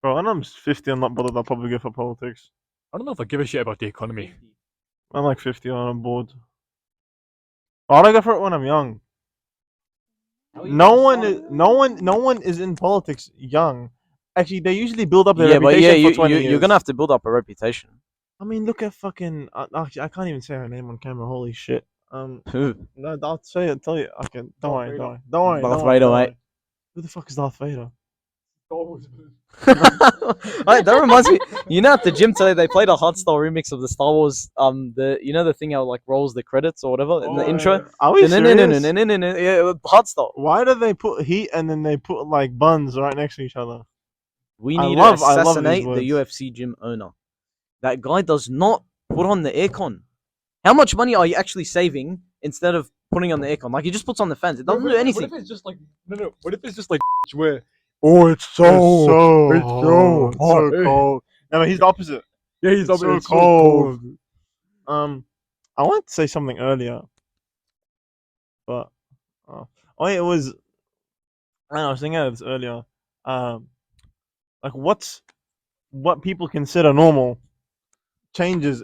Bro, when I'm 50, I'm not bothered. I'll probably go for politics. I don't know if I give a shit about the economy. I'm like 50 and I'm bored. Why would I go for it when I'm young? No one is in politics young. Actually, they usually build up their Yeah, but reputation yeah, for 20 years. you're gonna have to build up a reputation. I mean, look at fucking. Actually, I can't even say her name on camera. Holy shit. Who? No, I'll say it. Tell you. Okay, don't Darth worry. Vader. Don't worry. Don't worry. Darth Don't worry. Vader, Don't mate. worry. Who the fuck is Darth Vader? Hey, that reminds me. You know, at the gym today they played a hardstyle remix of the Star Wars. The thing how like rolls the credits or whatever in the intro. Are we serious? Yeah, hardstyle. Why do they put heat and then they put like buns right next to each other? We I need love to these assassinate the words. UFC gym owner. That guy does not put on the aircon. How much money are you actually saving instead of putting on the aircon? Like he just puts on the fans. It doesn't do What anything. if it's just like no? What if it's just like where? Oh, it's It's so it's so it's hot. so cold. No, but he's the opposite. Yeah, he's It's up. so It's so cold. cold. I wanted to say something earlier, but it was. I don't know, I was thinking of this earlier. Like what people consider normal changes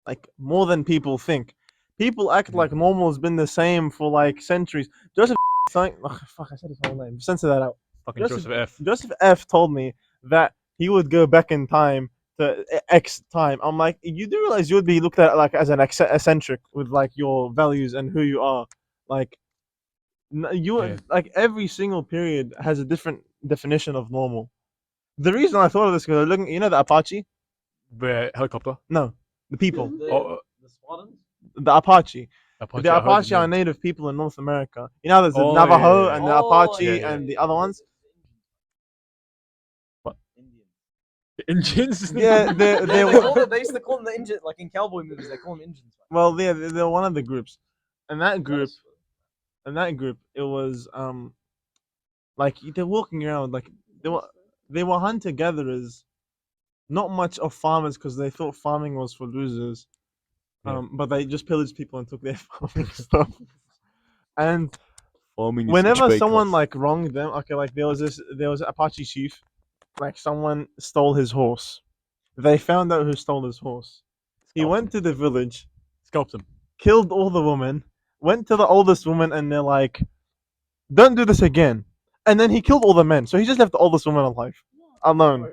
like more than people think. People act like normal has been the same for like centuries. Joseph, fuck, I said his whole name. Censor that out. Fucking Joseph F. Joseph F told me that he would go back in time to X time. I'm like, you do realize you would be looked at like as an eccentric with like your values and who you are. Like, Yeah. like every single period has a different definition of normal. The reason I thought of this because looking, you know, the Apache. The helicopter. No, the people, Oh, The Spartans. the Apache. Apache. The I heard Apache the are name. native people in North America. You know, there's the Oh, Navajo yeah. and the Apache Yeah, yeah. and the other ones. Engines. Yeah, They used to call them the Indians, like in cowboy movies. They call them Indians. well, they're one of the groups, and that group, it was like they're walking around like they were hunter gatherers, not much of farmers because they thought farming was for losers. Yeah. But they just pillaged people and took their farming stuff. And Farming whenever someone like wronged them, okay, like there was an Apache chief, like someone stole his horse. They found out who stole his horse. He Scalped went him. to the village, Scalped him. killed all the women, went to the oldest woman, and they're like, "Don't do this again." And then he killed all the men, so he just left the oldest woman alive, alone.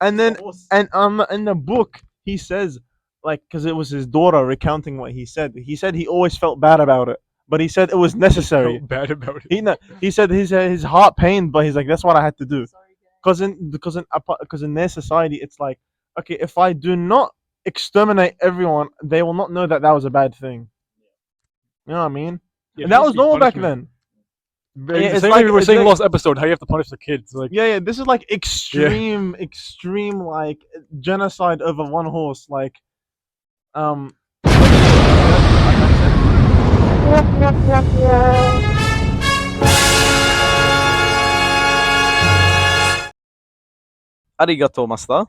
And then, and in the book, he says, like, because it was his daughter recounting what he said. He said he always felt bad about it, but he said it was necessary. Felt bad about it. He said his heart pained, but he's like, that's what I had to do. Because in their society, it's like, okay, if I do not exterminate everyone, they will not know that that was a bad thing. You know what I mean? Yeah, And that was basically normal back punishment. then. Yeah, it's same like- way we were it's saying like- last episode, how you have to punish the kids. Like, Yeah, this is like extreme like genocide over one horse. Like, Arigato, master.